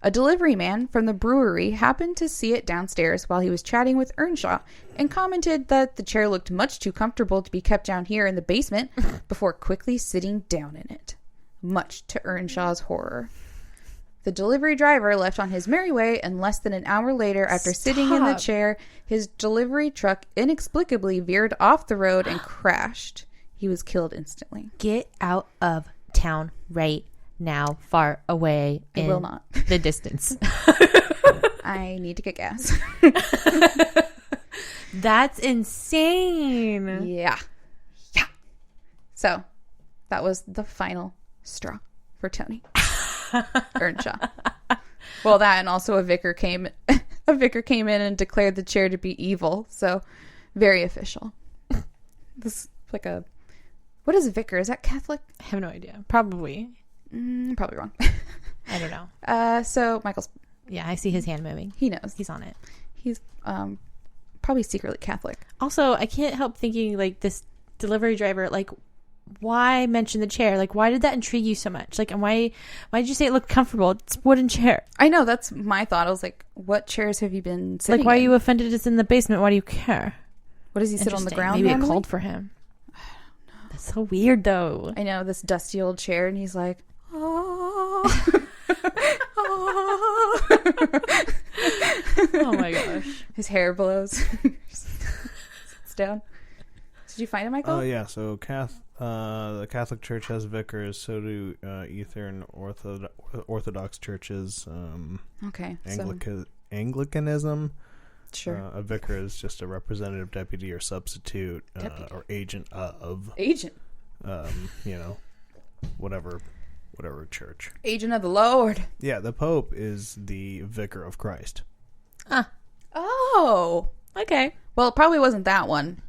A delivery man from the brewery happened to see it downstairs while he was chatting with Earnshaw and commented that the chair looked much too comfortable to be kept down here in the basement before quickly sitting down in it, much to Earnshaw's horror. The delivery driver left on his merry way, and less than an hour later, after sitting in the chair, his delivery truck inexplicably veered off the road and crashed. He was killed instantly. Get out of town right now, far away. I will not. The distance. I need to get gas. That's insane. Yeah. So, that was the final straw for Tony Earnshaw. Well, that, and also a vicar came in and declared the chair to be evil. So, very official. This like a what is a vicar? Is that Catholic? I have no idea. Probably. Probably wrong. I don't know. So Michael's. Yeah, I see his hand moving. He knows. He's on it. He's probably secretly Catholic. Also, I can't help thinking, like, this delivery driver, like, why mention the chair? Like, why did that intrigue you so much? Like, and why did you say it looked comfortable? It's a wooden chair. I know, that's my thought. I was like, what chairs have you been sitting Like, why in? are you offended it's in the basement? Why do you care? What does he sit on the ground? Maybe normally? it called for him. I don't know. That's so weird, though. I know, this dusty old chair, and he's like, oh. Oh my gosh. His hair blows. Sits down. Did you find it, Michael? Oh, yeah. So the Catholic Church has vicars. So do Eastern Orthodox churches. Okay. Anglicanism. Sure. A vicar is just a representative, deputy, or substitute, or agent of. Agent. Whatever church. Agent of the Lord. Yeah, the Pope is the vicar of Christ. Oh. Okay. Well, it probably wasn't that one.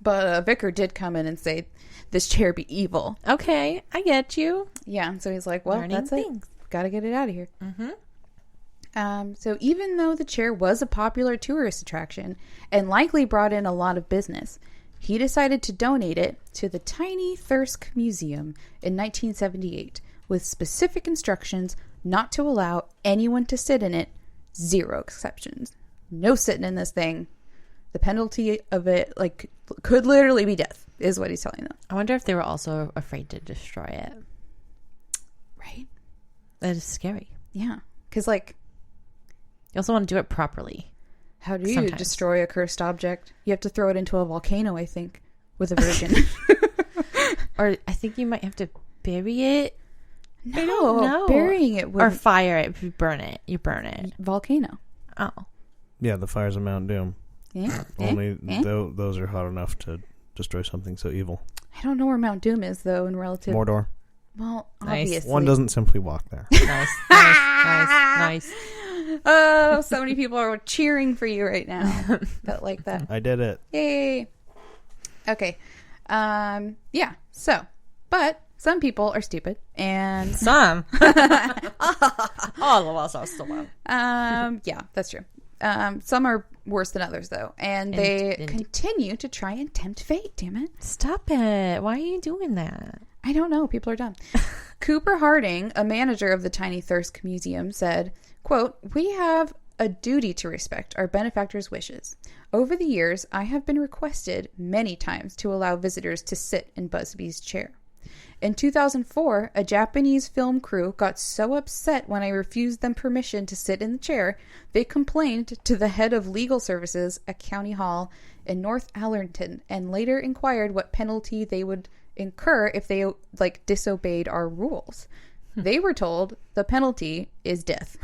But a vicar did come in and say, this chair be evil. Okay, I get you. Yeah, and so he's like, well, Learning that's things. it. Got to get it out of here. Mm-hmm. So even though the chair was a popular tourist attraction and likely brought in a lot of business, he decided to donate it to the Tiny Thirsk Museum in 1978 with specific instructions not to allow anyone to sit in it, 0 exceptions. No sitting in this thing. The penalty of it, like, could literally be death, is what he's telling them. I wonder if they were also afraid to destroy it. Right? That is scary. Yeah. Because, like, You also want to do it properly. how do you Sometimes. destroy a cursed object? You have to throw it into a volcano, I think, with a virgin. Or I think you might have to bury it. I don't No, know. burying it with Or fire it. If you burn it. You burn it. volcano. Oh. Yeah, the fires of Mount Doom. Yeah. Only those are hot enough to destroy something so evil. I don't know where Mount Doom is, though, in relative. Mordor. Well, Nice. obviously. One doesn't simply walk there. Nice. Oh, so many people are cheering for you right now. That like that. I did it. Yay. Okay. Yeah. So, but some people are stupid, and Some. All of us are stupid. yeah, that's true. Some are worse than others, though, and they And- continue to try and tempt fate. Damn it! Stop it. Why are you doing that? I don't know. People are dumb. Cooper Harding, a manager of the Tiny Thirsk Museum, said, quote, "We have a duty to respect our benefactors' wishes. Over the years, I have been requested many times to allow visitors to sit in Busby's chair. In 2004, a Japanese film crew got so upset when I refused them permission to sit in the chair, they complained to the head of legal services at County Hall in North Allerton and later inquired what penalty they would incur if they disobeyed our rules. They were told the penalty is death."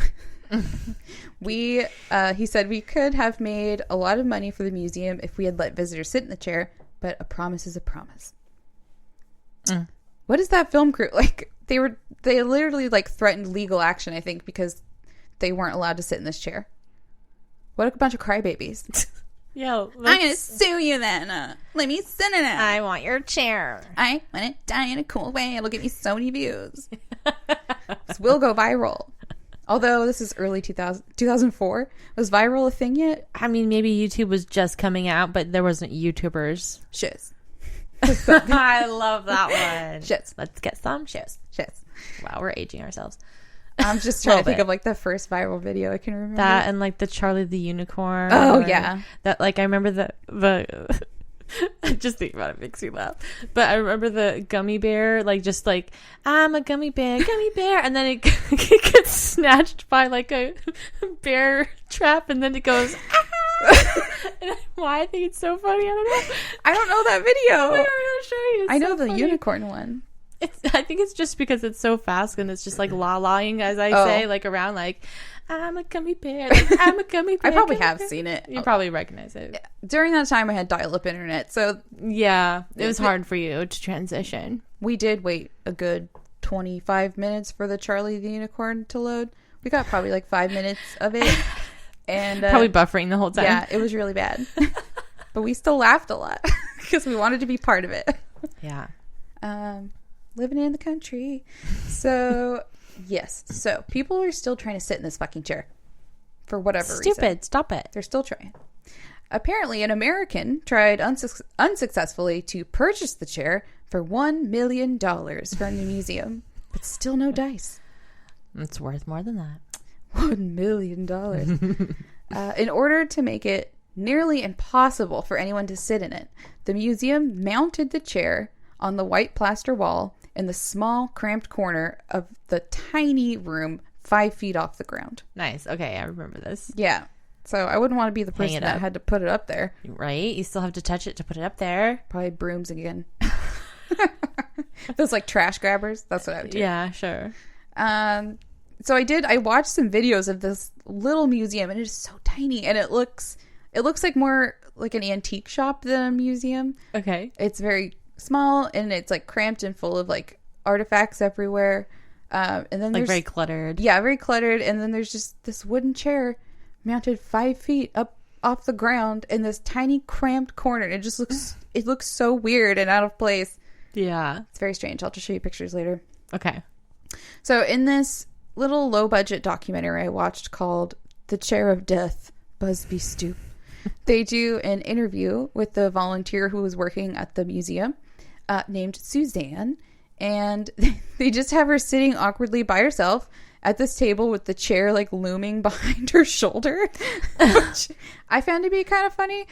He said, "We could have made a lot of money for the museum if we had let visitors sit in the chair, but a promise is a promise." What is that film crew like? They literally threatened legal action, I think, because they weren't allowed to sit in this chair. What a bunch of crybabies. Yo, I'm gonna sue you then. Let me sit in it. I want your chair. I want it die in a cool way. It'll get me so many views. This will go viral. Although this is early 2004. Was viral a thing yet? I mean, maybe YouTube was just coming out, but there wasn't YouTubers. Shiz. I love that one. Shiz. Let's get some shows. Shiz. Wow, we're aging ourselves. I'm just trying to think of like the first viral video I can remember. That and like the Charlie the Unicorn. Oh yeah. That like I remember the just think about it makes me laugh. But I remember the gummy bear, like just like I'm a gummy bear, and then it gets snatched by like a bear trap, and then it goes. And why I think it's so funny, I don't know. I don't know that video. Oh my God, I'll show you. It's I know so the funny. unicorn one. I think it's just because it's so fast and it's just like la-laing, as I say, like around like I'm a gummy bear, like, I'm a gummy bear. I probably have seen it. You probably recognize it. During that time, I had dial-up internet, so Yeah, it was hard for you to transition. we did wait a good 25 minutes for the Charlie the Unicorn to load. We got probably like 5 minutes of it. And Probably buffering the whole time. yeah, it was really bad. But we still laughed a lot because we wanted to be part of it. Yeah. Living in the country. So, yes. So, people are still trying to sit in this fucking chair for whatever reason. Stupid. Stop it. They're still trying. Apparently, an American tried unsuccessfully to purchase the chair for $1 million from the museum, but still no dice. It's worth more than that. $1 million. In order to make it nearly impossible for anyone to sit in it, the museum mounted the chair on the white plaster wall in the small, cramped corner of the tiny room 5 feet off the ground. Nice. Okay, I remember this. Yeah. So I wouldn't want to be the Hang person it that up. had to put it up there. Right? You still have to touch it to put it up there. Probably brooms again. Those like trash grabbers. That's what I would do. Yeah, sure. So I watched some videos of this little museum, and it is so tiny, and it looks like more like an antique shop than a museum. Okay. It's very small, and it's like cramped and full of like artifacts everywhere. And then Like there's very cluttered. yeah, very cluttered. And then there's just this wooden chair mounted 5 feet up off the ground in this tiny cramped corner. It just looks so weird and out of place. Yeah. It's very strange. I'll just show you pictures later. Okay. So in this little low budget documentary I watched called The Chair of Death, Busby Stoop, they do an interview with the volunteer who was working at the museum named Suzanne, and they just have her sitting awkwardly by herself at this table with the chair like looming behind her shoulder, which I found to be kind of funny.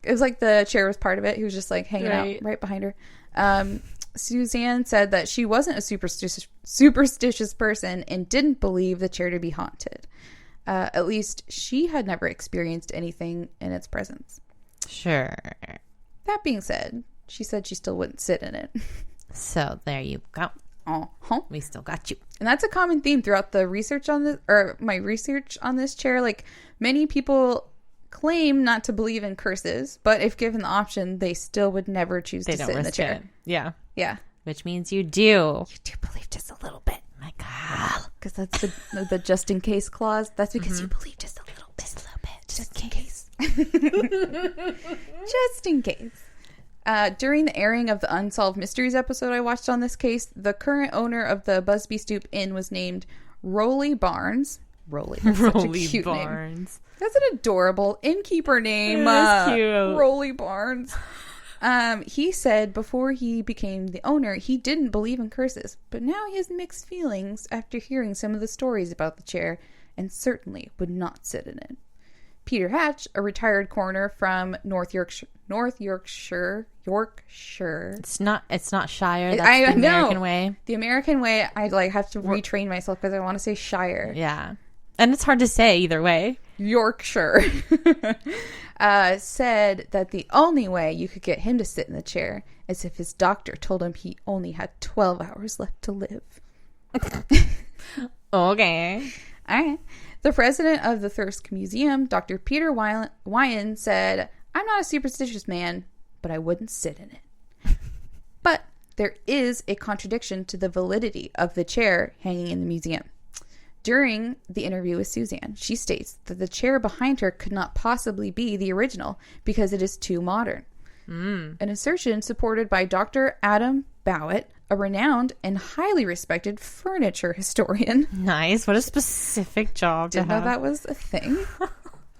It was like the chair was part of it. He was just like hanging out right behind her. Suzanne said that she wasn't a superstitious person and didn't believe the chair to be haunted. At least she had never experienced anything in its presence. Sure. That being said, she said she still wouldn't sit in it. So there you go. Uh-huh. We still got you. And that's a common theme throughout the research on this, or my research on this chair. Like, many people claim not to believe in curses, but if given the option, they still would never choose to sit in the chair. Yeah. Yeah. Which means you do. You do believe just a little bit. My God. Because that's the just in case clause. That's because you believe just a little bit. Just in case. Just in case. During the airing of the Unsolved Mysteries episode I watched on this case, the current owner of the Busby Stoop Inn was named Rolly Barnes. Rolly. That's such a cute name. That's an adorable innkeeper name. That's cute. Rolly Barnes. He said before he became the owner, he didn't believe in curses, but now he has mixed feelings after hearing some of the stories about the chair and certainly would not sit in it. Peter Hatch, a retired coroner from North Yorkshire. It's not Shire. That's I the American know. way. The American way, I like have to retrain myself because I want to say Shire. Yeah. And it's hard to say either way. Yorkshire said that the only way you could get him to sit in the chair is if his doctor told him he only had 12 hours left to live. Okay. All right. The president of the Thirsk Museum, Dr. Peter Wyan, said, "I'm not a superstitious man, but I wouldn't sit in it." But there is a contradiction to the validity of the chair hanging in the museum. During the interview with Suzanne, she states that the chair behind her could not possibly be the original because it is too modern. An assertion supported by Dr. Adam Bowett, a renowned and highly respected furniture historian. Nice. What a specific job to Didn't know have. that was a thing.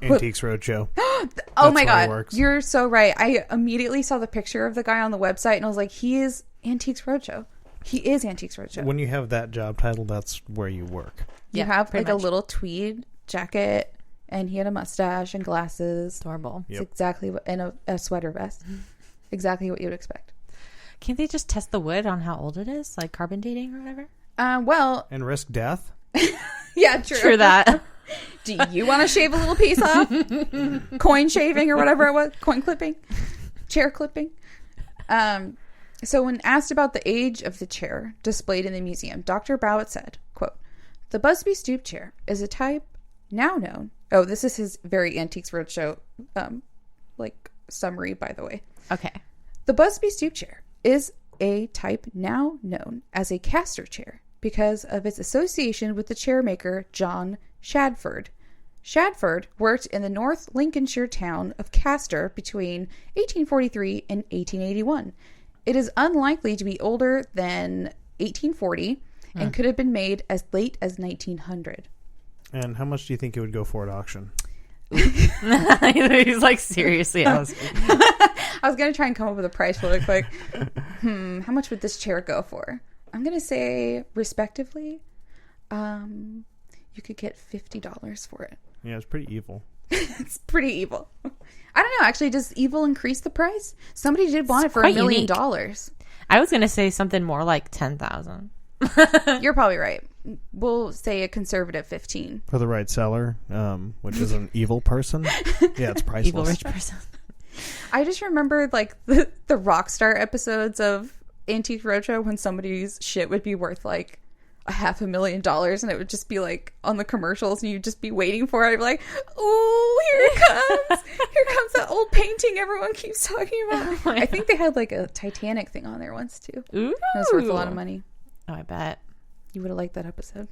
Antiques Roadshow. Oh my That's how he God. works. You're so right. I immediately saw the picture of the guy on the website and I was like, he is Antiques Roadshow. He is Antiques Roadshow. When you have that job title, that's where you work. You Yeah, have pretty like much. a little tweed jacket, and he had a mustache and glasses. Adorable. It's Yep. exactly what, and a sweater vest. Exactly what you would expect. Can't they just test the wood on how old it is, like carbon dating or whatever? Well, And risk death? yeah, true. True that. Do you want to shave a little piece off? Coin shaving or whatever it was. Coin clipping. Chair clipping. So when asked about the age of the chair displayed in the museum, Dr. Bowett said, quote, "The Busby Stoop Chair is a type now known." Oh, this is his very Antiques Roadshow summary, by the way. Okay. The Busby Stoop Chair is a type now known as a caster chair because of its association with the chairmaker John Shadford. Shadford worked in the North Lincolnshire town of Castor between 1843 and 1881. It is unlikely to be older than 1840 and could have been made as late as 1900. And how much do you think it would go for at auction? He's like, seriously asking. I was going to try and come up with a price really quick. How much would this chair go for? I'm going to say, respectively, you could get $50 for it. Yeah, it's pretty evil. It's pretty evil. I don't know. Actually, does evil increase the price? Somebody did want it for $1 quite million. unique. I was going to say something more like 10,000. You're probably right. We'll say a conservative 15. For the right seller, which is an evil person. Yeah, it's priceless. Evil rich person. I just remember like the Rockstar episodes of Antique Roadshow when somebody's shit would be worth like $500,000 and it would just be like on the commercials and you'd just be waiting for it. I'd be like, ooh, here it comes. Here comes that old painting everyone keeps talking about. I think they had like a Titanic thing on there once too. Ooh. It was worth a lot of money. Oh, I bet. You would have liked that episode.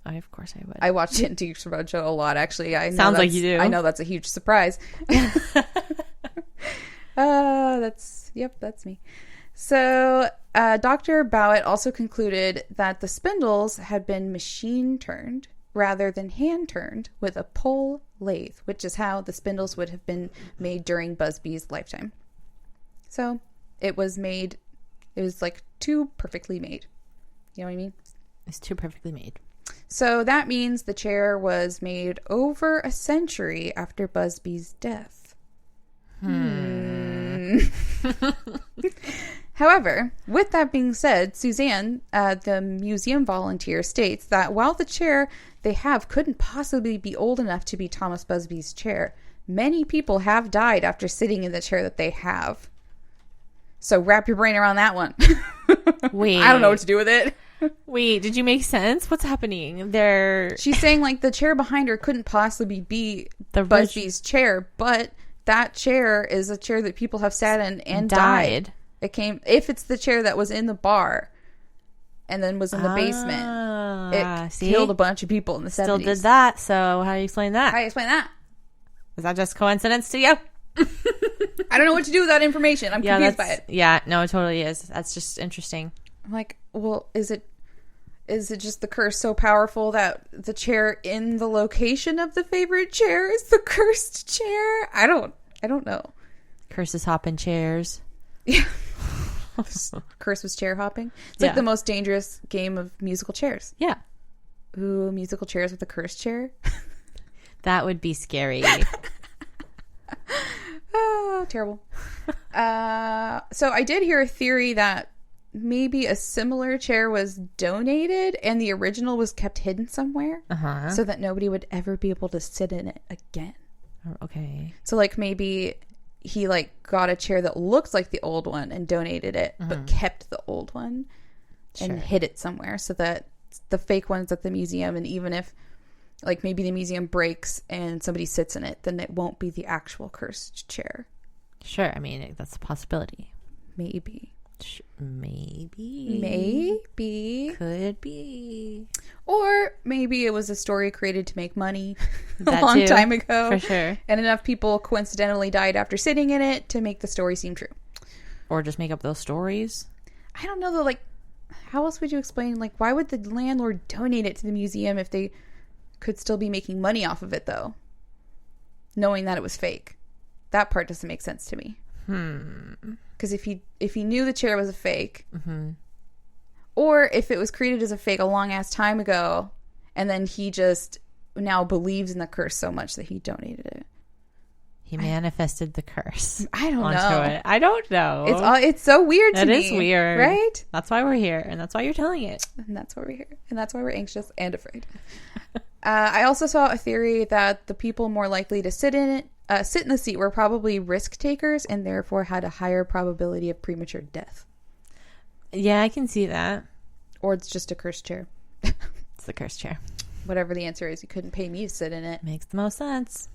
Of course I would. I watched Antique Roadshow a lot, actually. I know Sounds like you do. I know that's a huge surprise. That's me. So, Dr. Bowett also concluded that the spindles had been machine turned rather than hand turned with a pole lathe, which is how the spindles would have been made during Busby's lifetime. So, it was like too perfectly made. You know what I mean? It's too perfectly made. So that means the chair was made over a century after Busby's death. However, with that being said, Suzanne, the museum volunteer, states that while the chair they have couldn't possibly be old enough to be Thomas Busby's chair, many people have died after sitting in the chair that they have. So wrap your brain around that one. Wait. I don't know what to do with it. Wait, did you make sense? What's happening? She's saying like the chair behind her couldn't possibly be The Busby's chair, but that chair is a chair that people have sat in and died. If it's the chair that was in the bar and then was in the basement, it killed a bunch of people in the 70s. Still did that, so how do you explain that? How do you explain that? Is that just coincidence to you? I don't know what to do with that information. I'm confused by it. Yeah, no, it totally is. That's just interesting. I'm like, well, is it just the curse so powerful that the chair in the location of the favorite chair is the cursed chair? I don't know. Curses hopping chairs. Yeah. Curse was chair hopping. It's like the most dangerous game of musical chairs. Yeah. Ooh, musical chairs with a cursed chair. That would be scary. Oh, terrible. So I did hear a theory that maybe a similar chair was donated and the original was kept hidden somewhere so that nobody would ever be able to sit in it again. Okay. So like maybe he like got a chair that looked like the old one and donated it, but kept the old one and hid it somewhere so that the fake one's at the museum. And even if like maybe the museum breaks and somebody sits in it, then it won't be the actual cursed chair. Sure. I mean, that's a possibility. Maybe. Maybe. Could be. Or maybe it was a story created to make money a That long too, time ago. for sure. And enough people coincidentally died after sitting in it to make the story seem true. Or just make up those stories. I don't know though, like, how else would you explain, like, why would the landlord donate it to the museum if they could still be making money off of it though? Knowing that it was fake. That part doesn't make sense to me. Because if he knew the chair was a fake, Or if it was created as a fake a long ass time ago, and then he just now believes in the curse so much that he donated it. He manifested the curse. I don't onto know. It. I don't know. It's so weird to me. It is weird. Right? That's why we're here, and that's why you're telling it. And that's why we're here. And that's why we're anxious and afraid. I also saw a theory that the people more likely to sit in the seat were probably risk takers and therefore had a higher probability of premature death. Yeah, I can see that. Or it's just a cursed chair. It's the cursed chair. Whatever the answer is, you couldn't pay me to sit in it. Makes the most sense.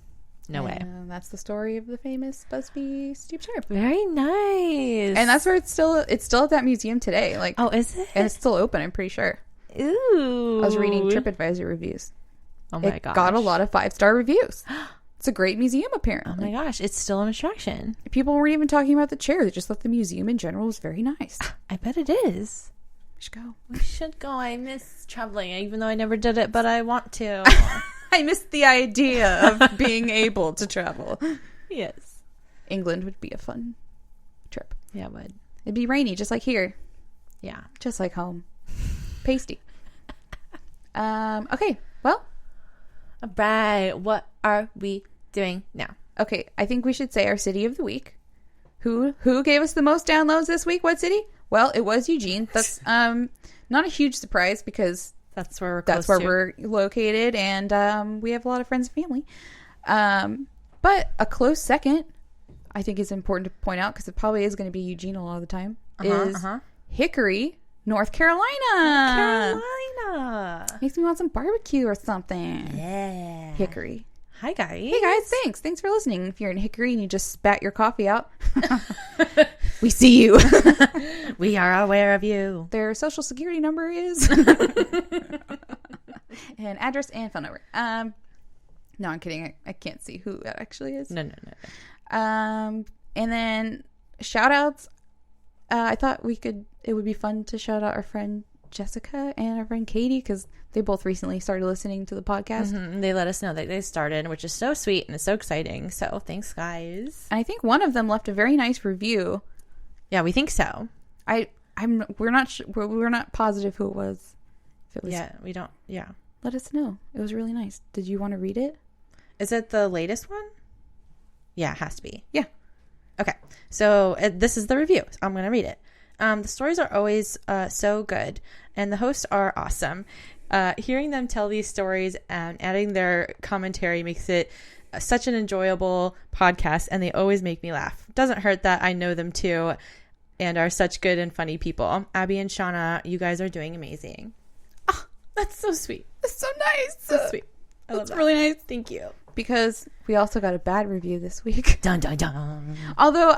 No way. And that's the story of the famous Busby Stoop Chair. Very nice. And that's where it's still at that museum today. Like, oh, is it? And it's still open, I'm pretty sure. Ooh. I was reading TripAdvisor reviews. Oh my it gosh. got a lot of 5-star reviews. It's a great museum, apparently. Oh my gosh, it's still an attraction. People weren't even talking about the chair. They just thought the museum in general was very nice. I bet it is. We should go. We should go. I miss traveling, even though I never did it, but I want to. I miss the idea of being able to travel. Yes. England would be a fun trip. Yeah, it would. It'd be rainy, just like here. Yeah. Just like home. Pasty. Okay, well. All right. What are we doing now? Okay, I think we should say our city of the week. Who gave us the most downloads this week? What city? Well, it was Eugene. That's not a huge surprise because that's where we're located, and we have a lot of friends and family. But a close second, I think is important to point out because it probably is going to be Eugene a lot of the time. Is Hickory, North Carolina. Makes me want some barbecue or something. Yeah. Hickory. Hi, guys. Hey, guys. Thanks. Thanks for listening. If you're in Hickory and you just spat your coffee out, we see you. We are aware of you. Their social security number is and address and phone number. No, I'm kidding. I can't see who that actually is. No. And then shout outs. I thought it would be fun to shout out our friend Jessica and our friend Katie because they both recently started listening to the podcast. Mm-hmm. They let us know that they started, which is so sweet and it's so exciting. So thanks, guys. And I think one of them left a very nice review. Yeah, we think so. We're not positive who it was. If it was, yeah, we don't. Yeah, let us know. It was really nice. Did you want to read it? Is it the latest one? Yeah, it has to be. Yeah. Okay, so this is the review. I'm going to read it. The stories are always so good, and the hosts are awesome. Hearing them tell these stories and adding their commentary makes it such an enjoyable podcast, and they always make me laugh. Doesn't hurt that I know them too and are such good and funny people. Abby and Shauna, you guys are doing amazing. Oh, that's so sweet. That's so nice. So sweet. That's really nice. Thank you. Because we also got a bad review this week. Dun, dun, dun. Although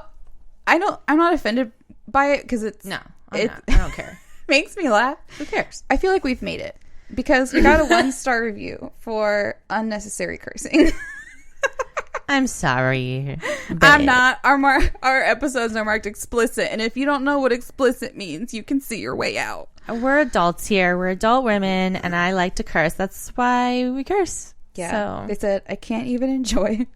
I'm not offended by it because it's I don't care. Makes me laugh. Who cares? I feel like we've made it because we got a 1-star review for unnecessary cursing. I'm sorry. I'm not. Our episodes are marked explicit, and if you don't know what explicit means, you can see your way out. We're adults here. We're adult women, and I like to curse. That's why we curse. Yeah. So. They said I can't even enjoy.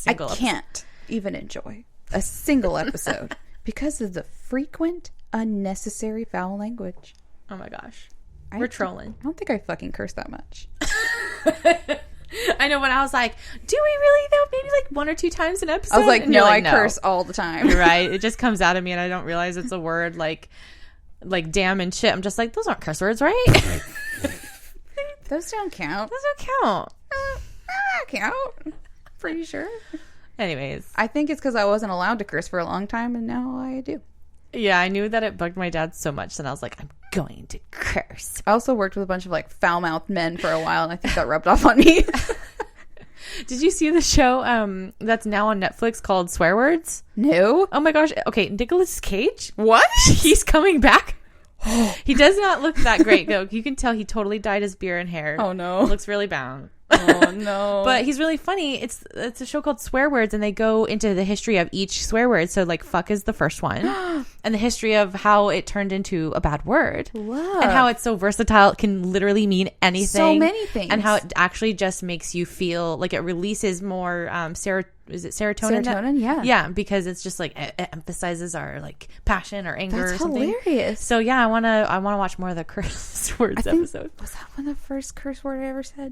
I can't even enjoy a single episode because of the frequent unnecessary foul language. Oh my gosh. We're trolling. I don't think I fucking curse that much. I know when I was like, do we really though? Maybe like 1 or 2 times an episode? I was like, and no, you're like, I curse all the time. You're right. It just comes out of me and I don't realize it's a word like damn and shit. I'm just like, those aren't curse words, right? Those don't count. Those don't count. Count. Pretty sure. Anyways. I think it's because I wasn't allowed to curse for a long time and now I do. Yeah, I knew that it bugged my dad so much and I was like, I'm going to curse. I also worked with a bunch of like foul-mouthed men for a while and I think that rubbed off on me. Did you see the show that's now on Netflix called Swear Words? No. Oh my gosh. Okay, Nicolas Cage? What? He's coming back. He does not look that great though. You can tell he totally dyed his beard and hair. Oh no. It looks really bad. Oh no. But he's really funny. It's a show called Swear Words, and they go into the history of each swear word. So like fuck is the first one, and the history of how it turned into a bad word, Love. and how it's so versatile. It can literally mean anything, So many things. and how it actually just makes you feel like it releases more is it serotonin? Serotonin, yeah. Yeah, because it's just like it emphasizes our like passion or anger That's or something. hilarious. So yeah, I wanna watch more of the curse words episode. Was that one of the first curse word I ever said?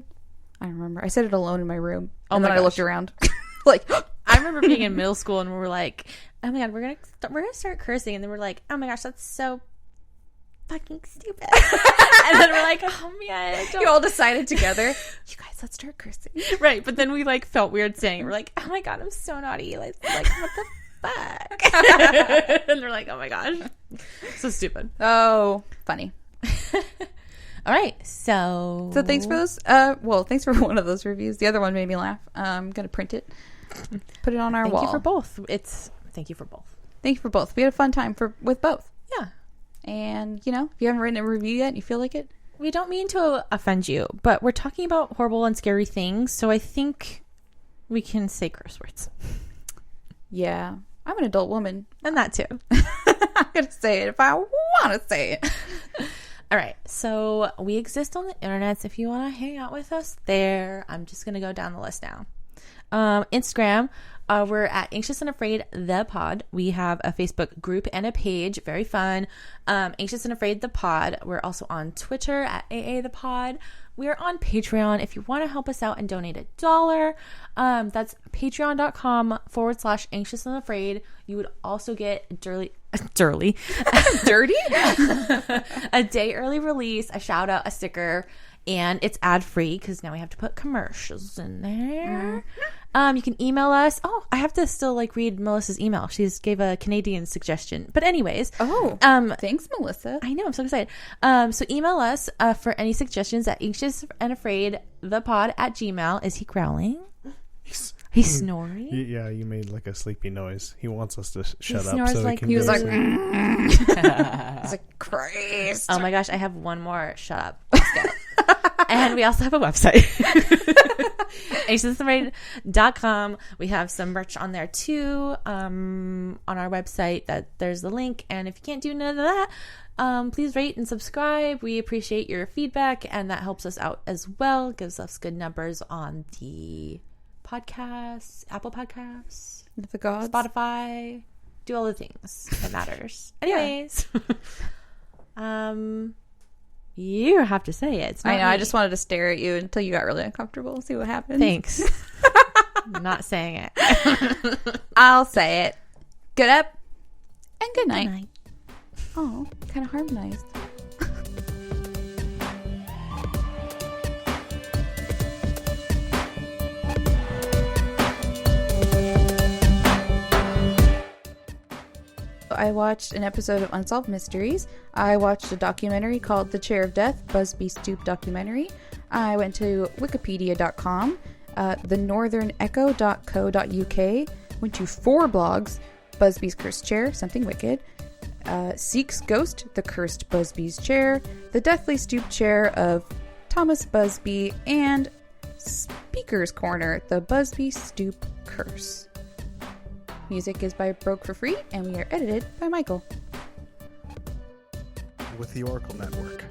I don't remember. I said it alone in my room. Oh And my then I gosh. looked around. Like, I remember being in middle school and we were like, "Oh my god, we're gonna start cursing," and then we're like, "Oh my gosh, that's so fucking stupid," and then we're like, "Oh man, I don't." you all decided together. You guys, let's start cursing. Right, but then we like felt weird saying it. We're like, "Oh my god, I'm so naughty!" Like what the fuck? And they're like, "Oh my gosh, so stupid." Oh, funny. All right, so So thanks for those. Well, thanks for one of those reviews. The other one made me laugh. I'm gonna print it, put it on our wall. Thank you for both. Thank you for both. Thank you for both. We had a fun time with both. Yeah. And if you haven't written a review yet, and you feel like it, We don't mean to offend you, but we're talking about horrible and scary things, so I think we can say curse words. yeah, I'm an adult woman. And that too. I'm gonna say it if I want to say it. All right, so we exist on the internet. So if you want to hang out with us there, I'm just going to go down the list now. Instagram, we're at Anxious and Afraid the Pod. We have a Facebook group and a page, very fun. Anxious and Afraid the Pod. We're also on Twitter at AA the Pod. We are on Patreon. If you want to help us out and donate $1, that's patreon.com/Anxious and Afraid. You would also get dirty a day early release, a shout out, a sticker, and it's ad free because now we have to put commercials in there. You can email us. Oh, I have to still read Melissa's email. She gave a Canadian suggestion, but anyways. Oh, thanks, Melissa. I know, I'm so excited. So email us for any suggestions at anxiousandafraidthepod@gmail. Is he growling? He's snoring. Yeah, you made a sleepy noise. He wants us to shut up snores so like he can He was go like, to sleep. he's like, Christ. Oh my gosh, I have one more. Shut up. Let's go. And we also have a website. anxiousandafraid.com. We have some merch on there too. On our website, there's the link. And if you can't do none of that, please rate and subscribe. We appreciate your feedback, and that helps us out as well. Gives us good numbers on the podcasts, Apple Podcasts, The gods. Spotify. Do all the things that matters. Anyways, you have to say it. It's not I know. me. I just wanted to stare at you until you got really uncomfortable. See what happens. Thanks. I'm not saying it. I'll say it. Good up and good night. Good night. Oh, kind of harmonized. I watched an episode of Unsolved Mysteries. I watched a documentary called The Chair of Death, Busby Stoop documentary. I went to wikipedia.com, thenorthernecho.co.uk, went to 4 blogs, Busby's Cursed Chair, Something Wicked, Seek's Ghost, The Cursed Busby's Chair, The Deathly Stoop Chair of Thomas Busby, and Speaker's Corner, The Busby Stoop Curse. Music is by Broke for Free, and we are edited by Michael. With the Oracle Network.